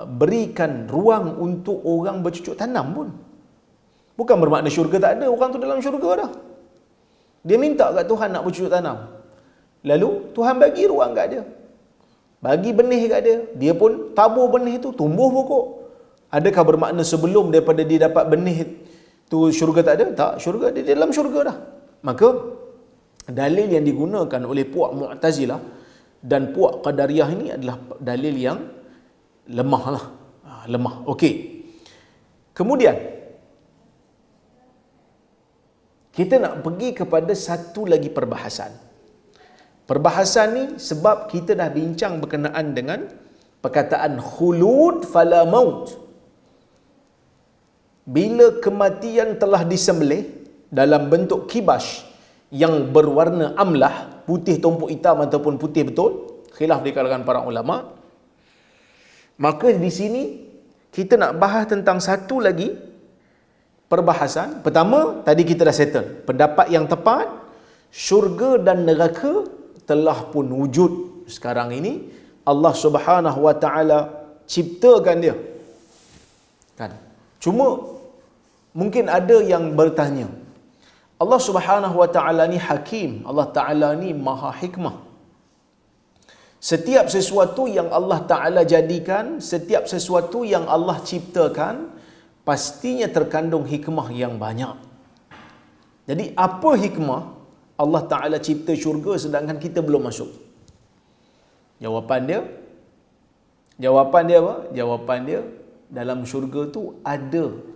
berikan ruang untuk orang bercucuk tanam pun. Bukan bermakna syurga tak ada, orang tu dalam syurga dah. Dia minta kat Tuhan nak bercucuk tanam, lalu Tuhan bagi ruang kat dia, bagi benih kat dia, dia pun tabur benih tu, tumbuh pokok. Adakah bermakna sebelum daripada dia dapat benih tu syurga tak ada? Tak, syurga dia dalam syurga dah. Maka dalil yang digunakan oleh puak Mu'tazilah dan puak Qadariyah ini adalah dalil yang lemah lah. Lemah. Okey. Kemudian kita nak pergi kepada satu lagi perbahasan. Perbahasan ni sebab kita dah bincang berkenaan dengan perkataan khulud fala maut. Bila kematian telah disembelih dalam bentuk kibash yang berwarna amlah, putih tumpuk hitam ataupun putih betul, khilaf di kalangan para ulama, maka di sini kita nak bahas tentang satu lagi perbahasan. Pertama, tadi kita dah settle. Pendapat yang tepat, syurga dan neraka telah pun wujud sekarang ini. Allah Subhanahu Wa Ta'ala ciptakan dia. Kan? Cuma mungkin ada yang bertanya, Allah Subhanahu Wa Ta'ala ni hakim, Allah Ta'ala ni maha hikmah. Setiap sesuatu yang Allah Ta'ala jadikan, setiap sesuatu yang Allah ciptakan, pastinya terkandung hikmah yang banyak. Jadi apa hikmah Allah Ta'ala cipta syurga sedangkan kita belum masuk? Jawapan dia apa? Jawapan dia, dalam syurga tu ada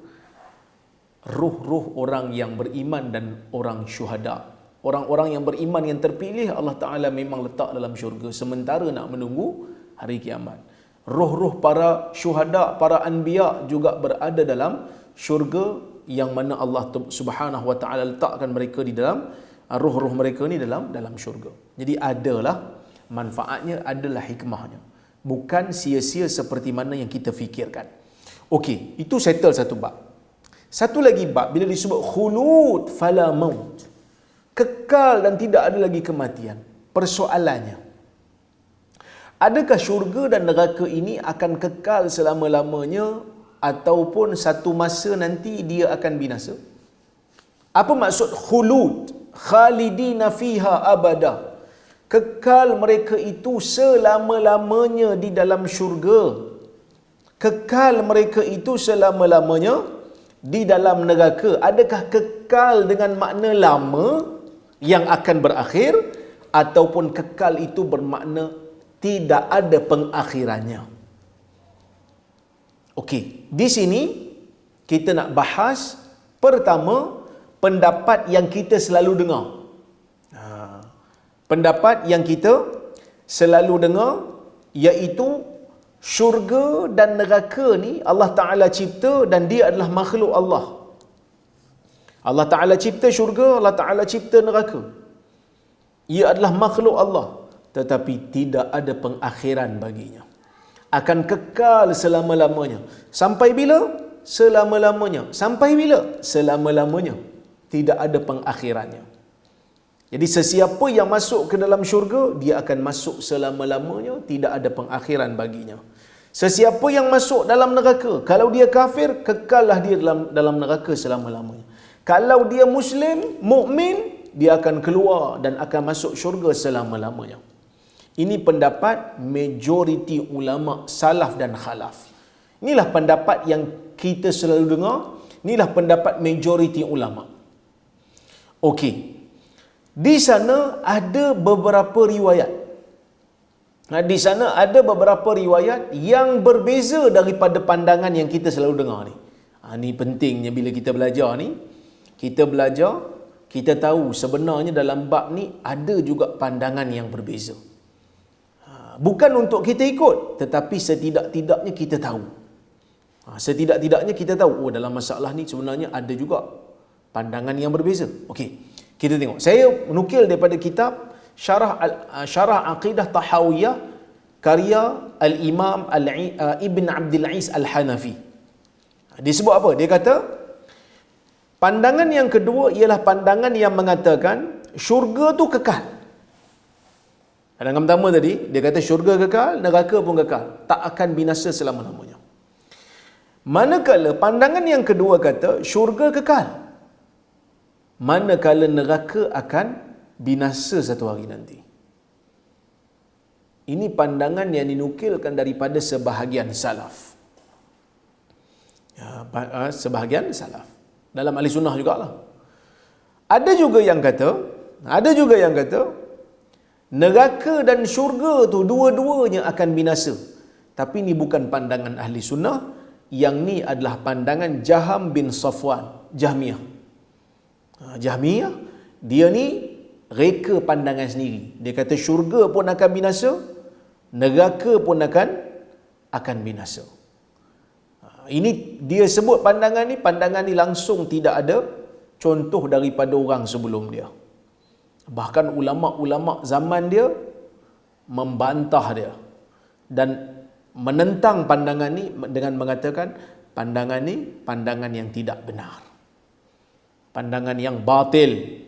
ruh-ruh orang yang beriman dan orang syuhada. Orang-orang yang beriman yang terpilih Allah Ta'ala memang letak dalam syurga sementara nak menunggu hari kiamat. Roh-roh para syuhada, para anbiya juga berada dalam syurga yang mana Allah Subhanahu Wa Ta'ala letakkan mereka di dalam, roh-roh mereka ni dalam syurga. Jadi adalah manfaatnya, adalah hikmahnya. Bukan sia-sia seperti mana yang kita fikirkan. Okey, itu settle satu bab. Satu lagi bab, bila disebut khulud fala maut, kekal dan tidak ada lagi kematian. Persoalannya, adakah syurga dan neraka ini akan kekal selama-lamanya ataupun satu masa nanti dia akan binasa? Apa maksud khulud? Khalidina fiha abada. Kekal mereka itu selama-lamanya di dalam syurga. Kekal mereka itu selama-lamanya di dalam neraka. Adakah kekal dengan makna lama yang akan berakhir, ataupun kekal itu bermakna tidak ada pengakhirannya? Okey, di sini kita nak bahas pertama pendapat yang kita selalu dengar. Pendapat yang kita selalu dengar, iaitu syurga dan neraka ni Allah Ta'ala cipta dan dia adalah makhluk Allah. Allah Ta'ala cipta syurga, Allah Ta'ala cipta neraka. Ia adalah makhluk Allah, tetapi tidak ada pengakhiran baginya. Akan kekal selama-lamanya. Sampai bila? Selama-lamanya. Sampai bila? Selama-lamanya. Tidak ada pengakhirannya. Jadi sesiapa yang masuk ke dalam syurga, dia akan masuk selama-lamanya, tidak ada pengakhiran baginya. Sesiapa yang masuk dalam neraka, kalau dia kafir, kekallah dia dalam neraka selama-lamanya. Kalau dia Muslim, mukmin, dia akan keluar dan akan masuk syurga selama-lamanya. Ini pendapat majoriti ulama salaf dan khalaf. Inilah pendapat yang kita selalu dengar. Inilah pendapat majoriti ulama. Okey. Di sana ada beberapa riwayat. Di sana ada beberapa riwayat yang berbeza daripada pandangan yang kita selalu dengar ni. Ni pentingnya bila kita belajar ni. Kita belajar, kita tahu sebenarnya dalam bab ni ada juga pandangan yang berbeza. Bukan untuk kita ikut, tetapi setidak-tidaknya kita tahu. Setidak-tidaknya kita tahu, dalam masalah ni sebenarnya ada juga pandangan yang berbeza. Okey, kita tengok. Saya menukil daripada kitab Syarah Aqidah Tahawiyah karya Al-Imam Ibn Abdul Aziz Al-Hanafi. Dia sebut apa? Dia kata, pandangan yang kedua ialah pandangan yang mengatakan syurga tu kekal. Pandangan pertama tadi, dia kata syurga kekal, neraka pun kekal. Tak akan binasa selama-lamanya. Manakala pandangan yang kedua kata syurga kekal, manakala neraka akan binasa satu hari nanti. Ini pandangan yang dinukilkan daripada sebahagian salaf. Sebahagian salaf. Dalam ahli sunnah jugalah. Ada juga yang kata neraka dan syurga tu dua-duanya akan binasa. Tapi ini bukan pandangan ahli sunnah. Yang ni adalah pandangan Jaham bin Safwan, Jahmiyah. Jahmiyah, dia ni reka pandangan sendiri. Dia kata syurga pun akan binasa, neraka pun akan binasa. Ini dia sebut pandangan ni langsung tidak ada contoh daripada orang sebelum dia. Bahkan ulama-ulama zaman dia membantah dia dan menentang pandangan ni dengan mengatakan pandangan ni pandangan yang tidak benar. Pandangan yang batil.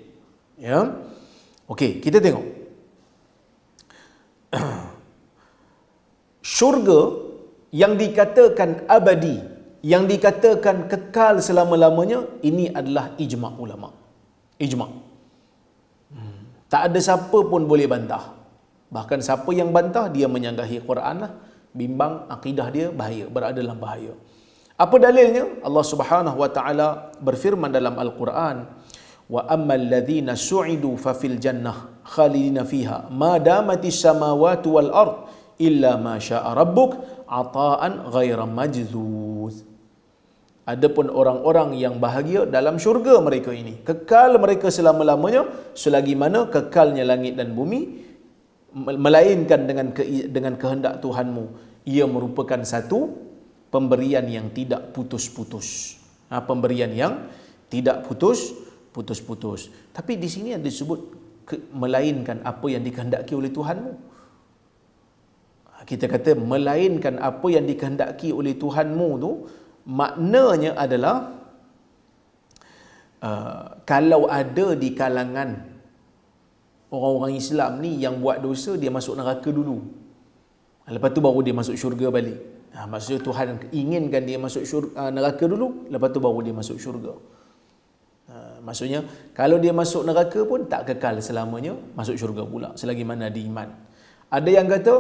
Ya. Okey, kita tengok. Syurga yang dikatakan abadi, yang dikatakan kekal selama-lamanya, ini adalah ijma' ulama. Ijma'. Tak ada siapa pun boleh bantah. Bahkan siapa yang bantah, dia menyanggahi Quran lah. Bimbang akidah dia bahaya, berada dalam bahaya. Apa dalilnya? Allah Subhanahu wa taala berfirman dalam Al-Quran, wa ammal ladzina su'idu fa fil jannah khalidina fiha ma damatis samawati wal ard illa ma syaa rabbuk ata'an ghaira majzuz. Adapun orang-orang yang bahagia dalam syurga mereka ini, kekal mereka selama-lamanya selagi mana kekalnya langit dan bumi, melainkan dengan kehendak Tuhanmu. Ia merupakan satu pemberian yang tidak putus-putus. Pemberian yang tidak putus-putus. Tapi di sini ada disebut melainkan apa yang dikehendaki oleh Tuhanmu. Kita kata melainkan apa yang dikehendaki oleh Tuhanmu tu, maknanya adalah kalau ada di kalangan orang-orang Islam ni yang buat dosa, dia masuk neraka dulu. Lepas tu baru dia masuk syurga balik. Maksudnya Tuhan inginkan dia masuk neraka dulu, lepas tu baru dia masuk syurga. Maksudnya kalau dia masuk neraka pun tak kekal selamanya, masuk syurga pula selagi mana ada iman. Ada yang kata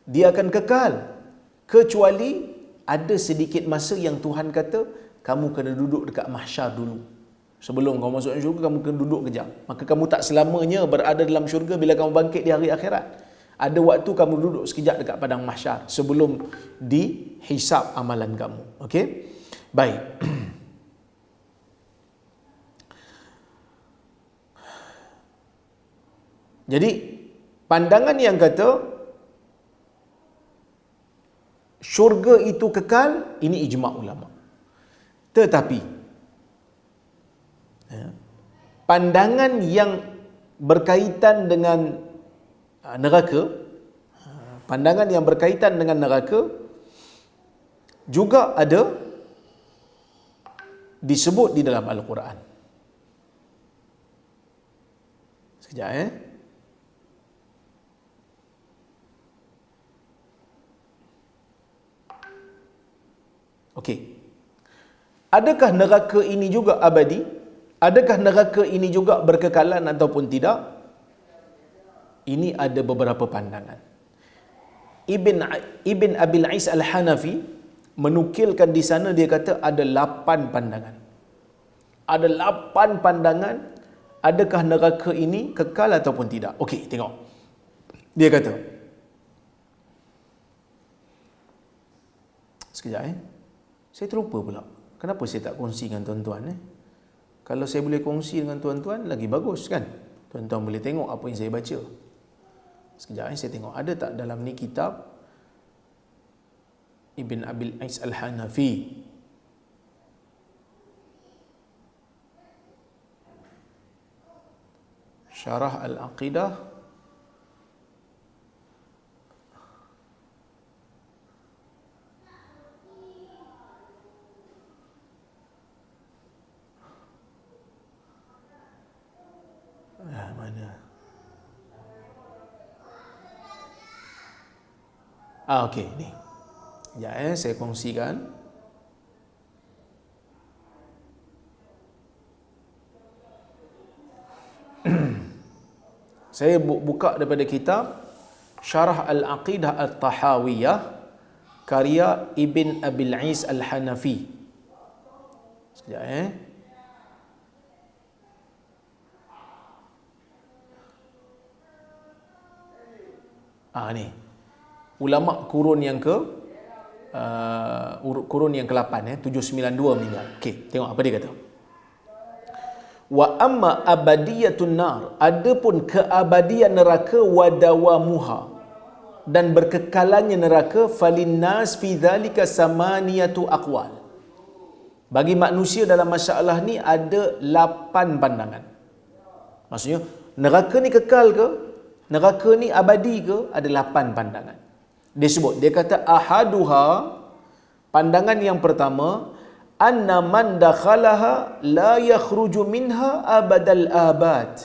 dia akan kekal kecuali ada sedikit masa yang Tuhan kata kamu kena duduk dekat mahsyar dulu. Sebelum kamu masuk syurga, kamu kena duduk kejap. Maka kamu tak selamanya berada dalam syurga bila kamu bangkit di hari akhirat. Ada waktu kamu duduk sekejap dekat padang mahsyar sebelum dihisap amalan kamu. Okey? Baik. Jadi pandangan yang kata syurga itu kekal, ini ijma' ulama. Tetapi pandangan yang berkaitan dengan neraka, pandangan yang berkaitan dengan neraka juga ada disebut di dalam Al-Quran. Sekejap Okey. Adakah neraka ini juga abadi? Adakah neraka ini juga berkekalan ataupun tidak? Ini ada beberapa pandangan. Ibn Abil Aziz Al-Hanafi menukilkan di sana, dia kata ada 8 pandangan. Ada 8 pandangan adakah neraka ini kekal ataupun tidak? Okey, tengok. Dia kata, sekejap saya terlupa pula. Kenapa saya tak kongsi dengan tuan-tuan? Kalau saya boleh kongsi dengan tuan-tuan, lagi bagus kan? Tuan-tuan boleh tengok apa yang saya baca. Sekejap saya tengok. Ada tak dalam ni kitab Ibn Abil Ais Al-Hanafi? Syarah Al-Aqidah. Mana? Okey, ni. Ya, saya kongsikan. Saya buka daripada kitab Syarah Al-Aqidah At-Tahawiyah karya Ibn Abil Ais Al-Hanafi. Sekejap ni. Ulama kurun yang kurun yang ke-8 792 meninggal. Okey, tengok apa dia kata. Wa amma abadiyatun nar, adapun keabadian neraka wa dawamuha, dan berkekalannya neraka, falinnas fi dzalika samaniyatu aqwal. Bagi manusia dalam masalah ni ada 8 pandangan. Maksudnya neraka ni kekal ke? Neraka ni abadi ke? Ada 8 pandangan. Dia sebut, dia kata ahaduha, pandangan yang pertama, anna man dakhalaha la yakhruju minha abadal abad.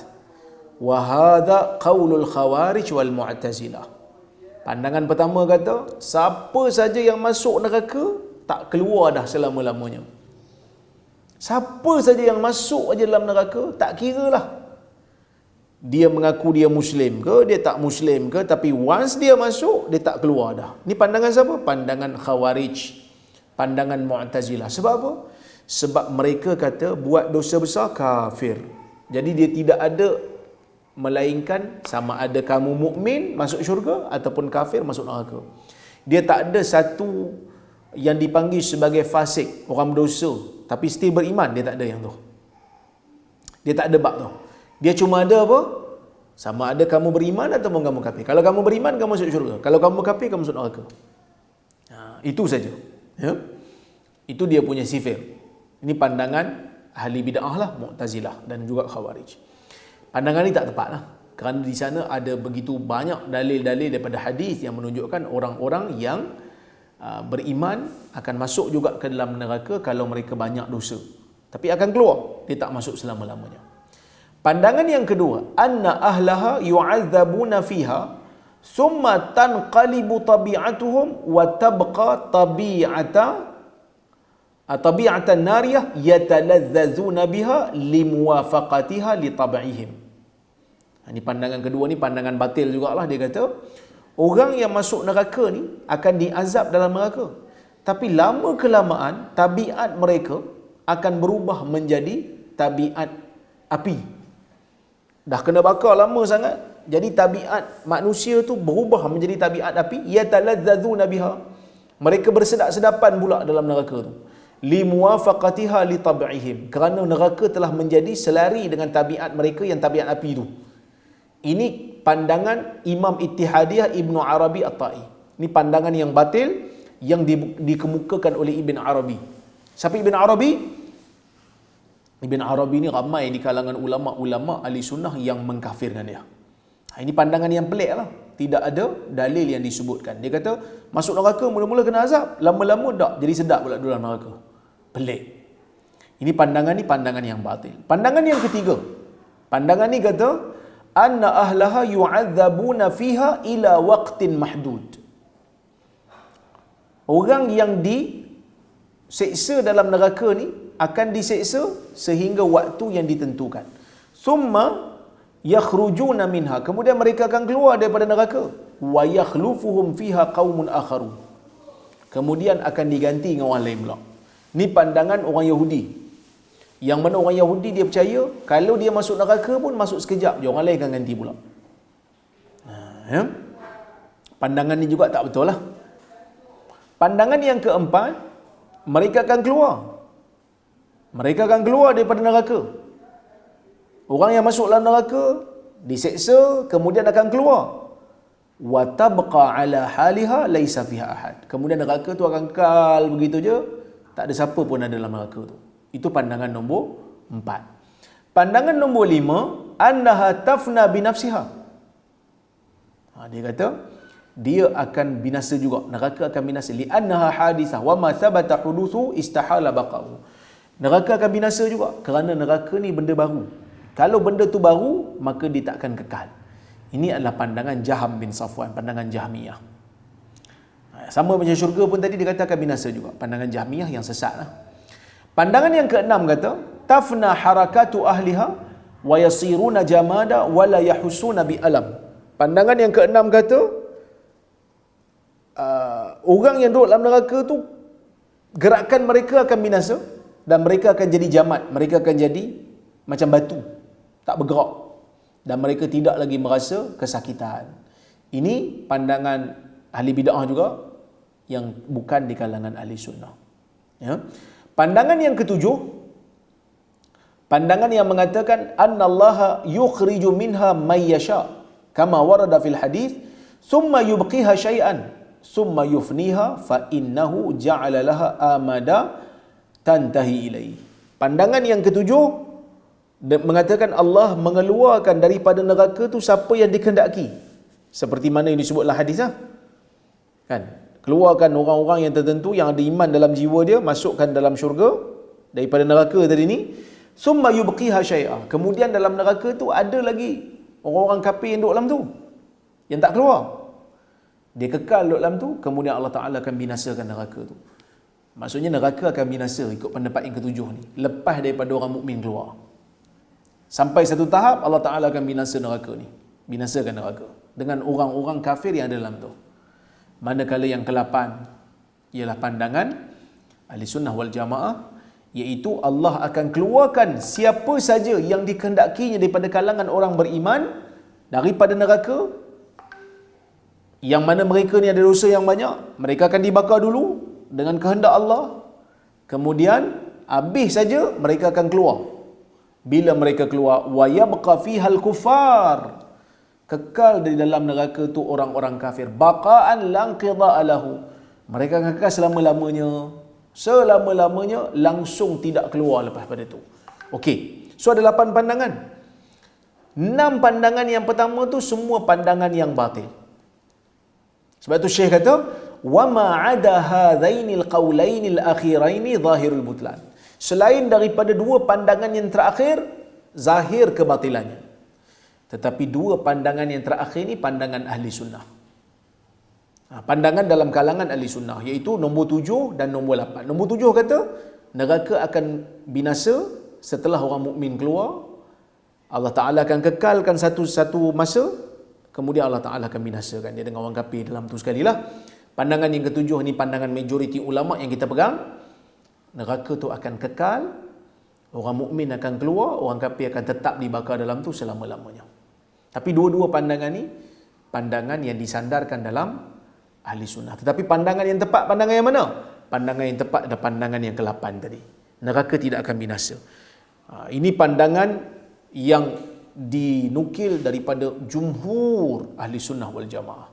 Wa hadha qaulul khawarij wal mu'tazilah. Pandangan pertama kata, siapa saja yang masuk neraka tak keluar dah selama-lamanya. Siapa saja yang masuk aja dalam neraka, tak kiralah dia mengaku dia Muslim ke, dia tak Muslim ke, tapi once dia masuk, dia tak keluar dah. Ni pandangan siapa? Pandangan Khawarij, pandangan Mu'tazilah. Sebab apa? Sebab mereka kata buat dosa besar kafir. Jadi dia tidak ada melainkan sama ada kamu mukmin masuk syurga ataupun kafir masuk neraka. Dia tak ada satu yang dipanggil sebagai fasik, orang berdosa, tapi still beriman, dia tak ada yang tu. Dia tak ada bab tu. Dia cuma ada apa? Sama ada kamu beriman ataupun kamu kafir. Kalau kamu beriman, kamu masuk syurga. Kalau kamu kafir, kamu masuk neraka. Itu saja. Ya? Itu dia punya sifir. Ini pandangan ahli bid'ah lah, Mu'tazilah dan juga Khawarij. Pandangan ini tak tepat lah. Kerana di sana ada begitu banyak dalil-dalil daripada hadis yang menunjukkan orang-orang yang beriman akan masuk juga ke dalam neraka kalau mereka banyak dosa. Tapi akan keluar. Dia tak masuk selama-lamanya. Pandangan yang kedua, anna ahlaha yu'adzabuna fiha thumma tanqalibu tabi'atuhum wa tabqa tabi'atan nariyah yatalazzazuna biha limuwafaqatiha li tab'ihim. Ini pandangan kedua ni pandangan batil jugalah. Dia kata orang yang masuk neraka ni akan diazab dalam neraka, tapi lama kelamaan tabiat mereka akan berubah menjadi tabiat api. Dah kena bakar lama sangat, jadi tabiat manusia tu berubah menjadi tabiat api. Yatalazzazuna biha, mereka bersedap-sedapan pula dalam neraka tu. Limuwafaqatiha li tab'ihim, kerana neraka telah menjadi selari dengan tabiat mereka yang tabiat api tu. Ini pandangan Imam Ittihadiyah Ibn Arabi At-Ta'i. Ini pandangan yang batil yang dikemukakan oleh Ibn Arabi. Siapa Ibn Arabi? Ibn Arabi ni ramai di kalangan ulama-ulama ahli sunnah yang mengkafirkan dia. Ini pandangan yang pelik lah. Tidak ada dalil yang disebutkan. Dia kata masuk neraka mula-mula kena azab, lama-lama tak jadi sedap pula dalam neraka. Pelik. Ini pandangan yang batil. Pandangan yang ketiga. Pandangan ni kata anna ahlaha yu'adzabuna fiha ila waqtin mahdud. Orang yang diseksa dalam neraka ni akan diseksa sehingga waktu yang ditentukan. Summa yakhrujuna minha, kemudian mereka akan keluar daripada neraka. Wa yakhlufuhum fiha qaumun akharun, kemudian akan diganti dengan orang lain pula. Ni pandangan orang Yahudi. Yang mana orang Yahudi dia percaya kalau dia masuk neraka pun masuk sekejap je, orang lain akan ganti pula. Ya? Pandangan ni juga tak betul lah. Pandangan yang keempat, mereka akan keluar. Mereka akan keluar daripada neraka. Orang yang masuk dalam neraka diseksa, kemudian akan keluar. Wa tabqa ala haliha laisa fiha ahad. Kemudian neraka tu akan kekal begitu je, tak ada siapa pun ada dalam neraka tu. Itu pandangan nombor 4. Pandangan nombor 5, annaha tafna binafsiha. Dia kata dia akan binasa juga, neraka akan binasa, li annaha hadisah wa ma thabata huduthu istahala baqa'u. Neraka akan binasa juga kerana neraka ni benda baru. Kalau benda tu baru, maka dia tak akan kekal. Ini adalah pandangan Jaham bin Safwan, pandangan Jahmiyah. Sama macam syurga pun tadi dia kata akan binasa juga. Pandangan Jahmiyah yang sesat lah. Pandangan yang keenam kata, tafna harakatu ahliha wa yasiruna jamada wa la yahusuna bi alam. Pandangan yang keenam kata, orang yang duduk dalam neraka tu, gerakan mereka akan binasa dan mereka akan jadi jamat, mereka akan jadi macam batu, tak bergerak, dan mereka tidak lagi merasa kesakitan. Ini pandangan ahli bid'ah juga yang bukan di kalangan ahli sunnah. Ya. Pandangan yang ketujuh, pandangan yang mengatakan annallaha yukhriju minha may yasha kama warada fil hadis thumma yubqiha syai'an thumma yufniha fa innahu ja'ala laha amada tantahi ilaihi. Pandangan yang ketujuh mengatakan Allah mengeluarkan daripada neraka tu siapa yang dikehendaki. Seperti mana yang disebutlah hadis lah. Kan? Keluarkan orang-orang yang tertentu yang ada iman dalam jiwa dia, masukkan dalam syurga daripada neraka tadi ni. Summa yubqiha syai'a. Kemudian dalam neraka tu ada lagi orang-orang kafir yang duduk dalam tu, yang tak keluar. Dia kekal duduk dalam tu, kemudian Allah Ta'ala akan binasakan neraka tu. Maksudnya neraka akan binasa ikut pendapat yang ketujuh ni, lepas daripada orang mukmin keluar. Sampai satu tahap Allah Ta'ala akan binasa neraka ni, binasakan neraka dengan orang-orang kafir yang ada dalam tu. Manakala yang ke-8 ialah pandangan ahli sunnah wal jamaah, iaitu Allah akan keluarkan siapa saja yang dikehendakinya daripada kalangan orang beriman daripada neraka, yang mana mereka ni ada dosa yang banyak, mereka akan dibakar dulu dengan kehendak Allah. Kemudian habis saja mereka akan keluar. Bila mereka keluar, wa yabqa fihal kufar, kekal di dalam neraka tu orang-orang kafir, baqaan la qidaa lahu, mereka akan kekal selama-lamanya, langsung tidak keluar lepas pada tu. Okey, so ada 8 pandangan. 6 pandangan yang pertama tu semua pandangan yang batil. Sebab tu Syekh kata, wa ma ada hadzainil qaulainil akhiraini zahirul butlan. Selain daripada 2 pandangan yang terakhir, zahir kebatilannya. Tetapi 2 pandangan yang terakhir ni pandangan ahli sunnah. Pandangan dalam kalangan ahli sunnah, iaitu nombor 7 dan nombor 8. Nombor 7 kata neraka akan binasa setelah orang mukmin keluar. Allah Ta'ala akan kekalkan satu masa, kemudian Allah Ta'ala akan binasakan dia dengan orang kafir dalam tu sekalilah. Pandangan yang ketujuh ni pandangan majoriti ulama yang kita pegang. Neraka tu akan kekal, orang mukmin akan keluar, orang kafir akan tetap dibakar dalam tu selama-lamanya. Tapi dua-dua pandangan ni pandangan yang disandarkan dalam ahli sunnah. Tetapi pandangan yang tepat, pandangan yang mana? Pandangan yang tepat adalah pandangan yang ke-8 tadi. Neraka tidak akan binasa. Ini pandangan yang dinukil daripada jumhur ahli sunnah wal jamaah.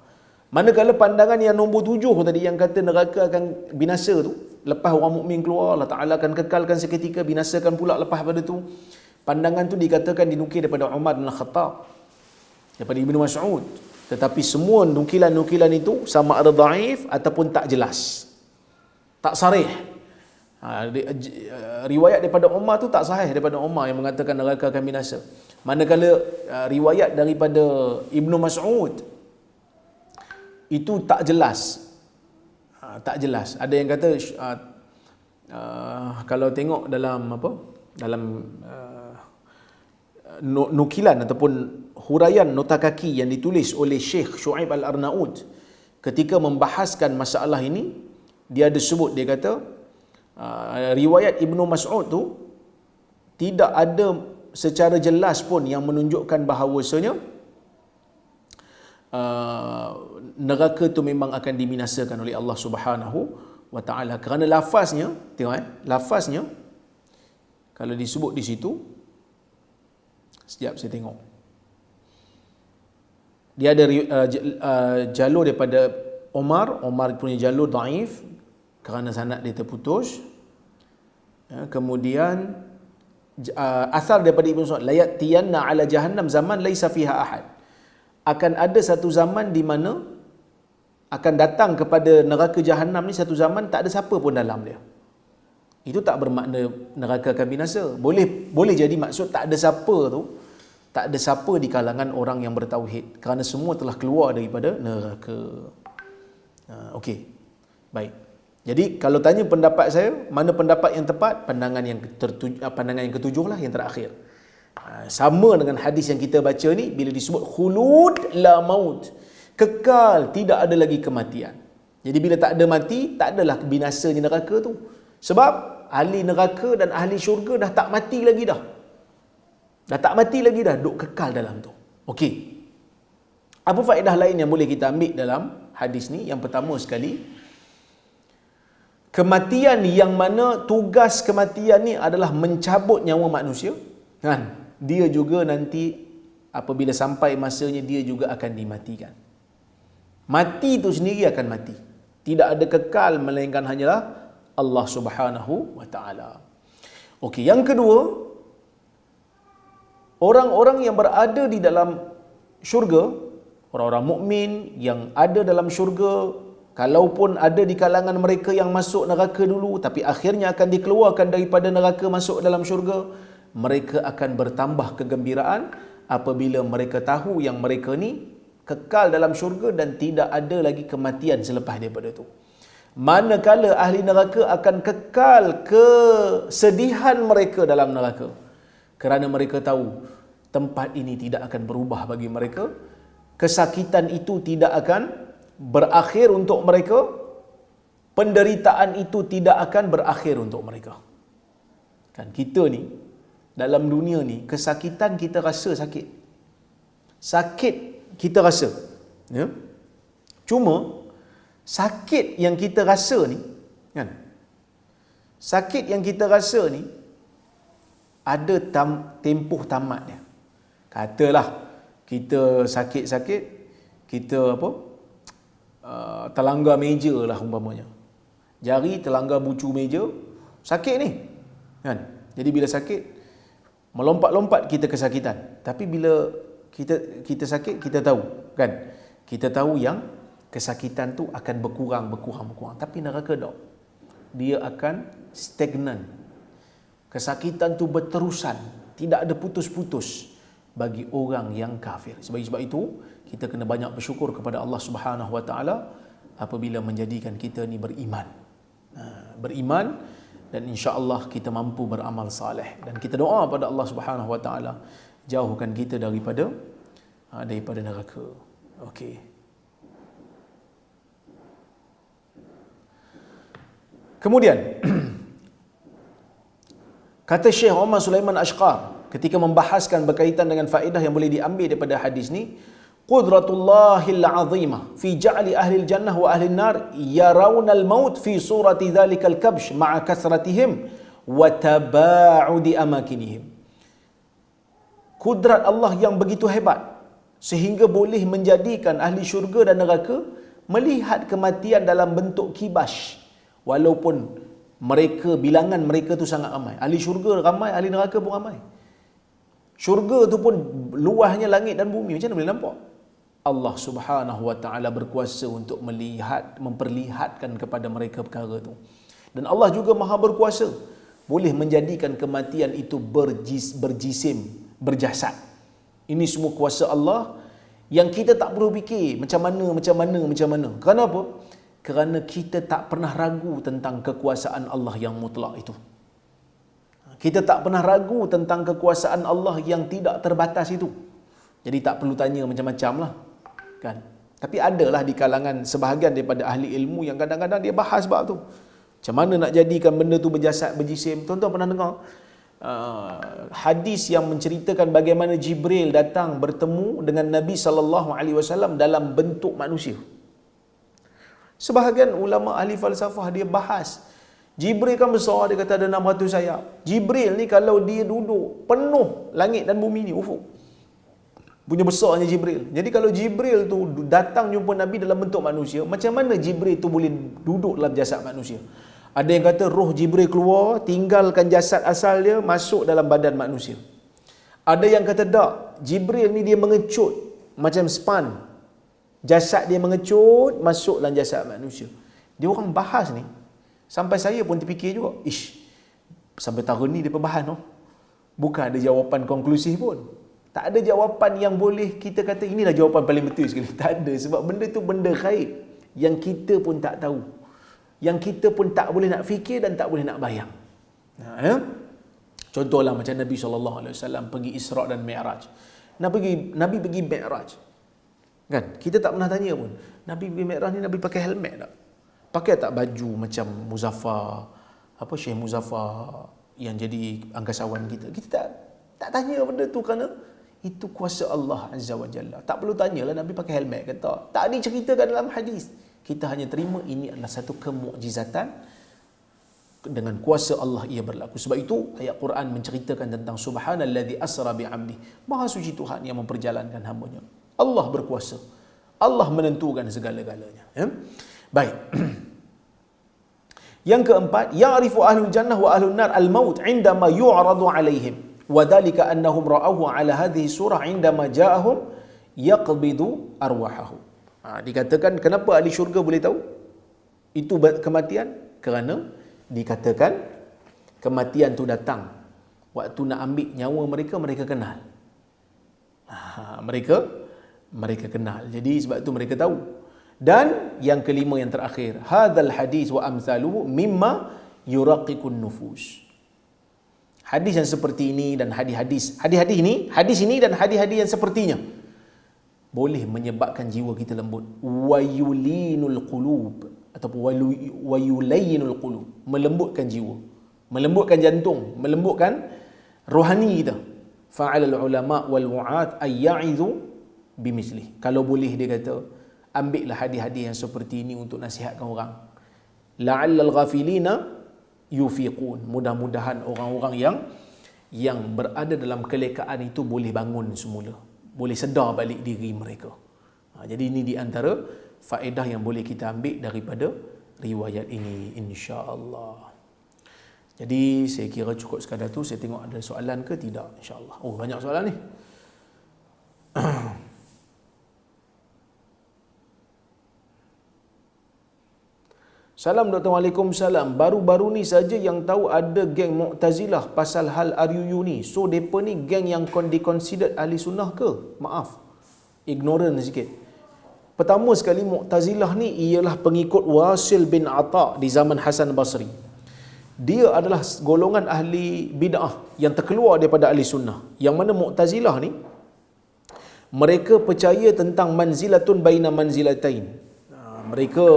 Manakala pandangan yang nombor 7 tadi yang kata neraka akan binasa tu, lepas orang mukmin keluar, Allah Ta'ala akan kekalkan seketika, binasakan pula lepas pada tu. Pandangan tu dikatakan dinukil daripada Umar bin Khattab, daripada Ibnu Mas'ud. Tetapi semua nukilan-nukilan itu sama ada dhaif ataupun tak jelas, tak sarih. Riwayat daripada Umar tu tak sahih daripada Umar yang mengatakan neraka akan binasa. Manakala riwayat daripada Ibnu Mas'ud itu tak jelas. Tak jelas. Ada yang kata kalau tengok dalam dalam nukilan ataupun huraian nota kaki yang ditulis oleh Syekh Syuaib Al-Arnaud ketika membahaskan masalah ini, dia ada sebut, dia kata riwayat Ibnu Mas'ud tu tidak ada secara jelas pun yang menunjukkan bahawasanya neraka tu memang akan dibinasakan oleh Allah Subhanahu wa taala. Kerana lafaznya, tengok lafaznya kalau disebut di situ, sekejap saya tengok. Dia ada jalur daripada Omar punya jalur dhaif kerana sanad dia terputus. Kemudian asar daripada Ibn Mas'ud, la yatiyanna ala jahannam zaman laisa fiha ahad. Akan ada satu zaman di mana akan datang kepada neraka jahanam ni satu zaman tak ada siapa pun dalam dia. Itu tak bermakna neraka akan binasa. Boleh jadi maksud tak ada siapa tu, tak ada siapa di kalangan orang yang bertauhid, kerana semua telah keluar daripada neraka. Okey. Baik. Jadi kalau tanya pendapat saya, mana pendapat yang tepat? Pandangan yang ketujuh lah, yang terakhir. Sama dengan hadis yang kita baca ni, bila disebut khulud la maut, kekal, tidak ada lagi kematian. Jadi bila tak ada mati, tak adalah binasanya neraka tu. Sebab ahli neraka dan ahli syurga dah tak mati lagi dah. Dah tak mati lagi dah, duk kekal dalam tu. Okey. Apa faedah lain yang boleh kita ambil dalam hadis ni? Yang pertama sekali, kematian yang mana tugas kematian ni adalah mencabut nyawa manusia, kan? Dia juga nanti apabila sampai masanya dia juga akan dimatikan. Mati itu sendiri akan mati. Tidak ada kekal melainkan hanyalah Allah Subhanahu wa taala. Okey, yang kedua, orang-orang yang berada di dalam syurga, orang-orang mukmin yang ada dalam syurga, kalaupun ada di kalangan mereka yang masuk neraka dulu tapi akhirnya akan dikeluarkan daripada neraka masuk dalam syurga, mereka akan bertambah kegembiraan apabila mereka tahu yang mereka ni kekal dalam syurga dan tidak ada lagi kematian selepas daripada itu. Manakala ahli neraka akan kekal kesedihan mereka dalam neraka, kerana mereka tahu tempat ini tidak akan berubah bagi mereka, kesakitan itu tidak akan berakhir untuk mereka, penderitaan itu tidak akan berakhir untuk mereka. Kan kita ni dalam dunia ni, kesakitan kita rasa sakit. Sakit kita rasa, ya. Cuma sakit yang kita rasa ni, kan? Sakit yang kita rasa ni ada tempoh tamat dia. Katalah kita sakit-sakit, kita terlanggar meja lah umpamanya. Jari terlanggar bucu meja, sakit ni, kan? Jadi bila sakit, melompat-lompat kita kesakitan. Tapi bila kita sakit, kita tahu, kan? Kita tahu yang kesakitan tu akan berkurang. Tapi neraka tak. Dia akan stagnan. Kesakitan tu berterusan, tidak ada putus-putus bagi orang yang kafir. Sebab itu kita kena banyak bersyukur kepada Allah Subhanahu wa taala apabila menjadikan kita ni beriman. Beriman, dan insya-Allah kita mampu beramal saleh, dan kita doa pada Allah Subhanahu wa taala jauhkan kita daripada neraka. Okey. Kemudian kata Syekh Omar Sulaiman Ashqar ketika membahaskan berkaitan dengan faedah yang boleh diambil daripada hadis ni, qudratullahil azimah fi ja'li ahli jannah wa ahli nar yarawnal maut fi surati dhalikal kabsh ma'a kasratihim wa taba'udi amakinihim. Kudrat Allah yang begitu hebat sehingga boleh menjadikan ahli syurga dan neraka melihat kematian dalam bentuk kibas, walaupun bilangan mereka tu sangat ramai. Ahli syurga ramai, ahli neraka pun ramai. Syurga tu pun luasnya langit dan bumi, macam mana boleh nampak? Allah Subhanahu wa taala berkuasa untuk memperlihatkan kepada mereka perkara tu. Dan Allah juga Maha berkuasa, boleh menjadikan kematian itu berjisim, berjasad. Ini semua kuasa Allah yang kita tak perlu fikir macam mana. Kenapa? Kerana kita tak pernah ragu tentang kekuasaan Allah yang mutlak itu. Kita tak pernah ragu tentang kekuasaan Allah yang tidak terbatas itu. Jadi tak perlu tanya macam-macam lah, kan? Tapi adalah di kalangan sebahagian daripada ahli ilmu yang kadang-kadang dia bahas bab tu. Macam mana nak jadikan benda tu berjasad, berjisim. Tuan-tuan pernah dengar hadis yang menceritakan bagaimana Jibril datang bertemu dengan Nabi sallallahu alaihi wasallam dalam bentuk manusia. Sebahagian ulama ahli falsafah dia bahas, Jibril kan besar, dia kata ada 600 sayap. Jibril ni kalau dia duduk penuh langit dan bumi ni, ufuk punya besarnya Jibril. Jadi kalau Jibril tu datang jumpa Nabi dalam bentuk manusia, macam mana Jibril tu boleh duduk dalam jasad manusia? Ada yang kata roh Jibril keluar, tinggalkan jasad asal dia, masuk dalam badan manusia. Ada yang kata tak, Jibril ni dia mengecut macam span. Jasad dia mengecut, masuk dalam jasad manusia. Dia orang bahas ni, sampai saya pun terfikir juga, sampai tahun ni dia perbahan tu. Bukan ada jawapan konklusif pun. Tak ada jawapan yang boleh kita kata inilah jawapan paling betul sekali. Tak ada, sebab benda tu benda gaib yang kita pun tak tahu. Yang kita pun tak boleh nak fikir dan tak boleh nak bayang. Contohlah macam Nabi SAW pergi Isra' dan Mi'raj. Nabi pergi Mi'raj. Kan? Kita tak pernah tanya pun, Nabi pergi Mi'raj ni Nabi pakai helmet tak? Pakai tak baju macam Muzaffar, Syekh Muzaffar yang jadi angkasawan kita? Kita tak tanya benda tu kerana itu kuasa Allah Azza wa Jalla. Tak perlu tanyalah Nabi pakai helmet ke tak. Tak diceritakan dalam hadis. Kita hanya terima ini adalah satu kemukjizatan, dengan kuasa Allah ia berlaku. Sebab itu ayat Quran menceritakan tentang subhanallazi asra bi'abdi. Maha suci Tuhan yang memperjalankan hamba-Nya. Allah berkuasa. Allah menentukan segala-galanya. Baik. Yang keempat, ya'rifu ahlul jannah wa ahlun nar al-maut 'indama yu'radu 'alaihim. Wa dhalika annahum ra'awhu 'ala hadhihi surah 'indama ja'ahum yaqbidu arwahahum. Dikatakan kenapa ahli syurga boleh tahu itu kematian? Kerana dikatakan kematian tu datang waktu nak ambil nyawa mereka, mereka kenal. Mereka kenal. Jadi sebab tu mereka tahu. Dan yang kelima, yang terakhir, hadzal hadis wa amsaluhu mimma yuraqiqun nufus. Hadis yang seperti ini dan hadis ini dan hadis-hadis yang sepertinya boleh menyebabkan jiwa kita lembut. Wayulinul qulub ataupun wayulayyinul qulub, melembutkan jiwa, melembutkan jantung, melembutkan rohani kita. Fa'alal ulama wal wu'at ay ya'izu bimislih. Kalau boleh, dia kata, ambillah hadis-hadis yang seperti ini untuk nasihatkan orang. La'allal ghafilina yufiqun. Mudah-mudahan orang-orang yang berada dalam kelekaan itu boleh bangun semula, boleh sedar balik diri mereka. Jadi ini di antara faedah yang boleh kita ambil daripada riwayat ini, insya-Allah. Jadi saya kira cukup sekadar tu. Saya tengok ada soalan ke tidak, insya-Allah. Oh, banyak soalan ni. Salam Dr. Waalaikumsalam. Baru-baru ni saja yang tahu ada geng Mu'tazilah pasal hal RUU ni. So depa ni geng yang diconsidered ahli sunnah ke? Maaf, ignorant sikit. Pertama sekali, Mu'tazilah ni ialah pengikut Wasil bin Ata di zaman Hasan Basri. Dia adalah golongan ahli bid'ah yang terkeluar daripada ahli sunnah. Yang mana Mu'tazilah ni, mereka percaya tentang manzilatun baina manzilatain. Mereka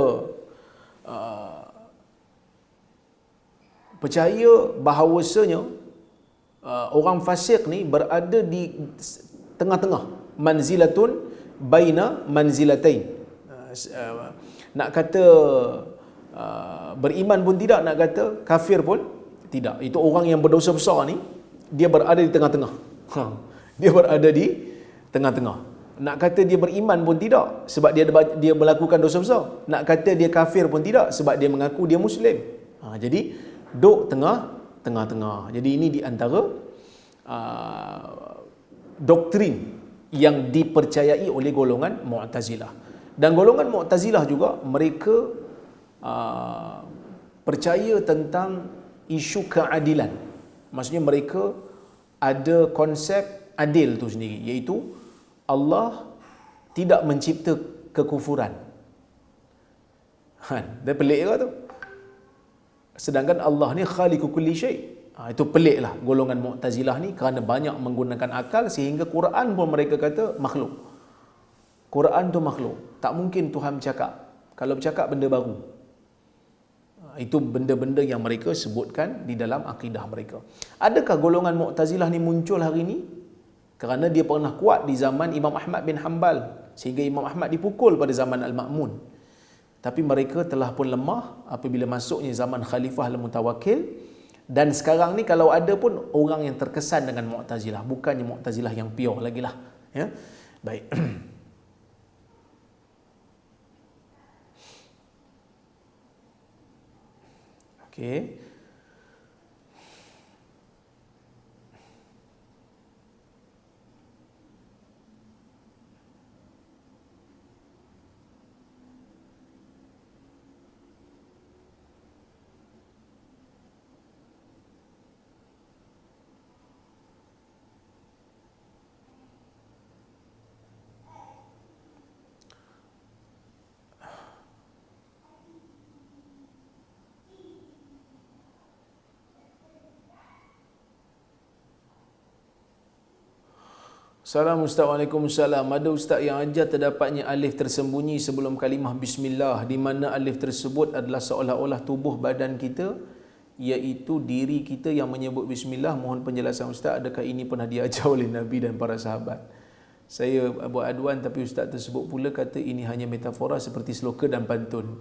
percaya bahawasanya orang fasik ni berada di tengah-tengah, manzilatun baina manzilatain. Nak kata beriman pun tidak, nak kata kafir pun tidak. Itu orang yang berdosa besar ni, dia berada di tengah-tengah. Dia berada di tengah-tengah. Nak kata dia beriman pun tidak sebab dia melakukan dosa besar. Nak kata dia kafir pun tidak sebab dia mengaku dia Muslim. Jadi duk tengah-tengah. Jadi ini di antara doktrin yang dipercayai oleh golongan Mu'tazilah. Dan golongan Mu'tazilah juga mereka percaya tentang isu keadilan. Maksudnya mereka ada konsep adil tu sendiri, iaitu Allah tidak mencipta kekufuran. Dia pelik ke tu? Sedangkan Allah ni khaliqu kulli syai'. Itu peliklah golongan Mu'tazilah ni, kerana banyak menggunakan akal sehingga Quran pun mereka kata makhluk. Quran tu makhluk. Tak mungkin Tuhan bercakap. Kalau bercakap benda baru. Itu benda-benda yang mereka sebutkan di dalam akidah mereka. Adakah golongan Mu'tazilah ni muncul hari ini? Kerana dia pernah kuat di zaman Imam Ahmad bin Hanbal, sehingga Imam Ahmad dipukul pada zaman Al-Ma'mun. Tapi mereka telah pun lemah apabila masuknya zaman Khalifah Al-Mutawakkil. Dan sekarang ni kalau ada pun orang yang terkesan dengan Mu'tazilah, bukannya Mu'tazilah yang pure lagi lah. Ya? Baik. Okey. Assalamualaikum. Ada ustaz yang ajar terdapatnya alif tersembunyi sebelum kalimah bismillah, di mana alif tersebut adalah seolah-olah tubuh badan kita, iaitu diri kita yang menyebut bismillah. Mohon penjelasan ustaz, adakah ini pernah diajar oleh Nabi dan para sahabat? Saya buat aduan, tapi ustaz tersebut pula kata ini hanya metafora seperti sloka dan pantun.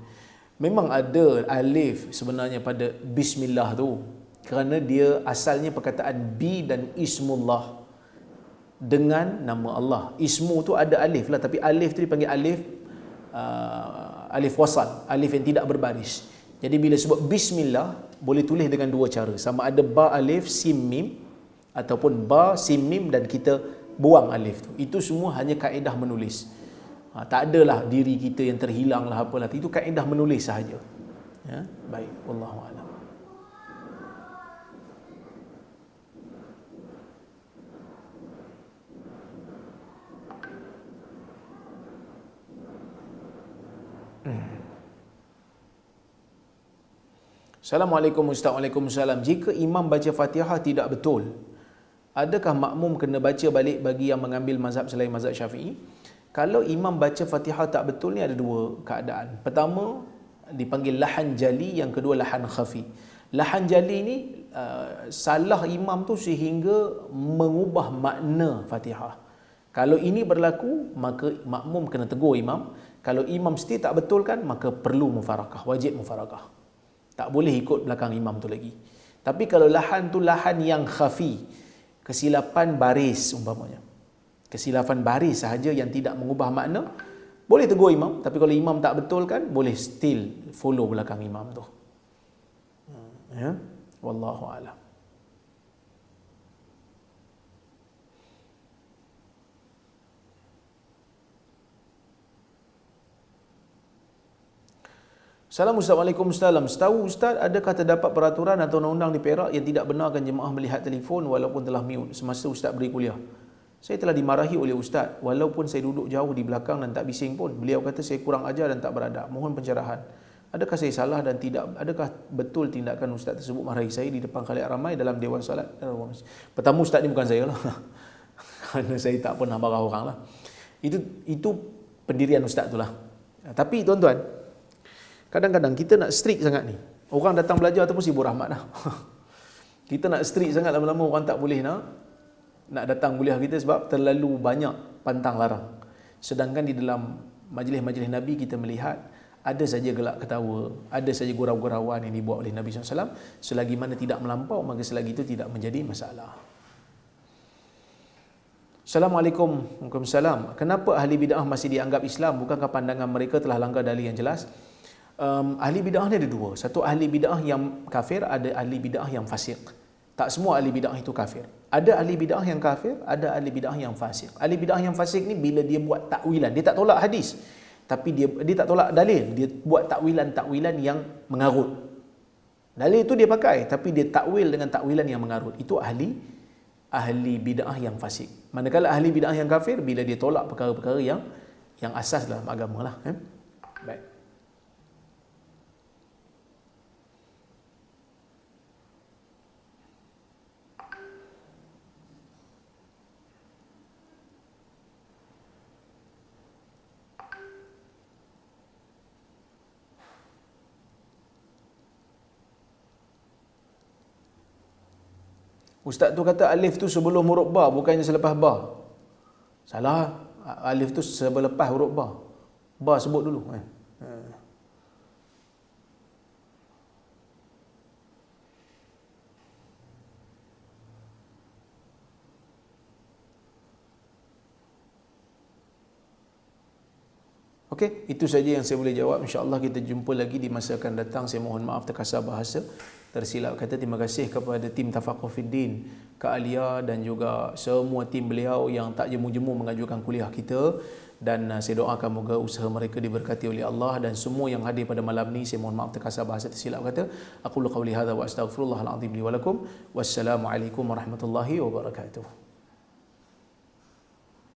Memang ada alif sebenarnya pada bismillah tu, kerana dia asalnya perkataan bi dan ismullah, dengan nama Allah. Ismu tu ada alif lah, tapi alif tu dipanggil alif alif wasal, alif yang tidak berbaris. Jadi bila sebut bismillah, boleh tulis dengan dua cara, sama ada ba alif sim mim ataupun ba sim mim dan kita buang alif tu. Itu semua hanya kaedah menulis. Tak adalah diri kita yang terhilang lah apalah. Itu kaedah menulis sahaja. Ya, baik, wallahu a'lam. Assalamualaikum Ustaz. Waalaikumsalam. Jika imam baca Fatihah tidak betul, adakah makmum kena baca balik bagi yang mengambil mazhab selain mazhab Syafi'i? Kalau imam baca Fatihah tak betul ni ada dua keadaan. Pertama, dipanggil lahan jali, yang kedua lahan khafi. Lahan jali ni salah imam tu sehingga mengubah makna Fatihah. Kalau ini berlaku, maka makmum kena tegur imam. Kalau imam still tak betulkan, maka perlu mufarakah, wajib mufarakah. Tak boleh ikut belakang imam tu lagi. Tapi kalau lahan tu lahan yang khafi, kesilapan baris umpamanya, kesilapan baris sahaja yang tidak mengubah makna, boleh tegur imam. Tapi kalau imam tak betulkan, boleh still follow belakang imam tu. Ya, wallahu a'lam. Assalamualaikum Ustaz. Setahu Ustaz, adakah terdapat peraturan atau undang-undang di Perak yang tidak benarkan jemaah melihat telefon walaupun telah mute semasa Ustaz beri kuliah? Saya telah dimarahi oleh Ustaz walaupun saya duduk jauh di belakang dan tak bising pun. Beliau kata saya kurang ajar dan tak beradab. Mohon pencerahan. Adakah saya salah dan tidak? Adakah betul tindakan Ustaz tersebut marahi saya di depan khalayak ramai dalam dewan solat? Pertama, Ustaz ni bukan saya lah. Kerana saya tak pernah marah orang lah. Itu pendirian Ustaz tu lah. Tapi tuan-tuan, kadang-kadang kita nak strict sangat ni. Orang datang belajar tu pun sibuk rahmat dah. Kita nak strict sangat, lama-lama orang tak boleh nak datang kuliah kita sebab terlalu banyak pantang larang. Sedangkan di dalam majlis-majlis Nabi kita melihat ada saja gelak ketawa, ada saja gurau-gurauan yang dibuat oleh Nabi SAW. Selagi mana tidak melampau, maka selagi itu tidak menjadi masalah. Assalamualaikum. Waalaikumsalam. Kenapa ahli bid'ah masih dianggap Islam? Bukankah pandangan mereka telah langgar dalil yang jelas? Ahli bid'ah ni ada dua. Satu ahli bid'ah yang kafir, ada ahli bid'ah yang fasik. Tak semua ahli bid'ah itu kafir. Ada ahli bid'ah yang kafir, ada ahli bid'ah yang fasik. Ahli bid'ah yang fasik ni bila dia buat takwilan, dia tak tolak hadis, tapi dia tak tolak dalil, dia buat takwilan yang mengarut. Dalil itu dia pakai, tapi dia takwil dengan takwilan yang mengarut. Itu ahli bid'ah yang fasik. Manakala ahli bid'ah yang kafir, bila dia tolak perkara-perkara yang asas dalam agama lah. Baik. Ustaz tu kata alif tu sebelum huruf ba, bukannya selepas ba. Salah. Alif tu selepas huruf ba. Ba sebut dulu kan. Okey, itu saja yang saya boleh jawab. InsyaAllah kita jumpa lagi di masa akan datang. Saya mohon maaf terkasar bahasa, tersilap kata. Terima kasih kepada tim Tafaqquh Fiddin, Kak Alia dan juga semua tim beliau yang tak jemu-jemu mengajukan kuliah kita. Dan saya doakan moga usaha mereka diberkati oleh Allah. Dan semua yang hadir pada malam ni, saya mohon maaf terkasar bahasa, tersilap kata. Aqulu qawli hadza wa astaghfirullahal azim li wa lakum. Wassalamualaikum warahmatullahi wabarakatuh.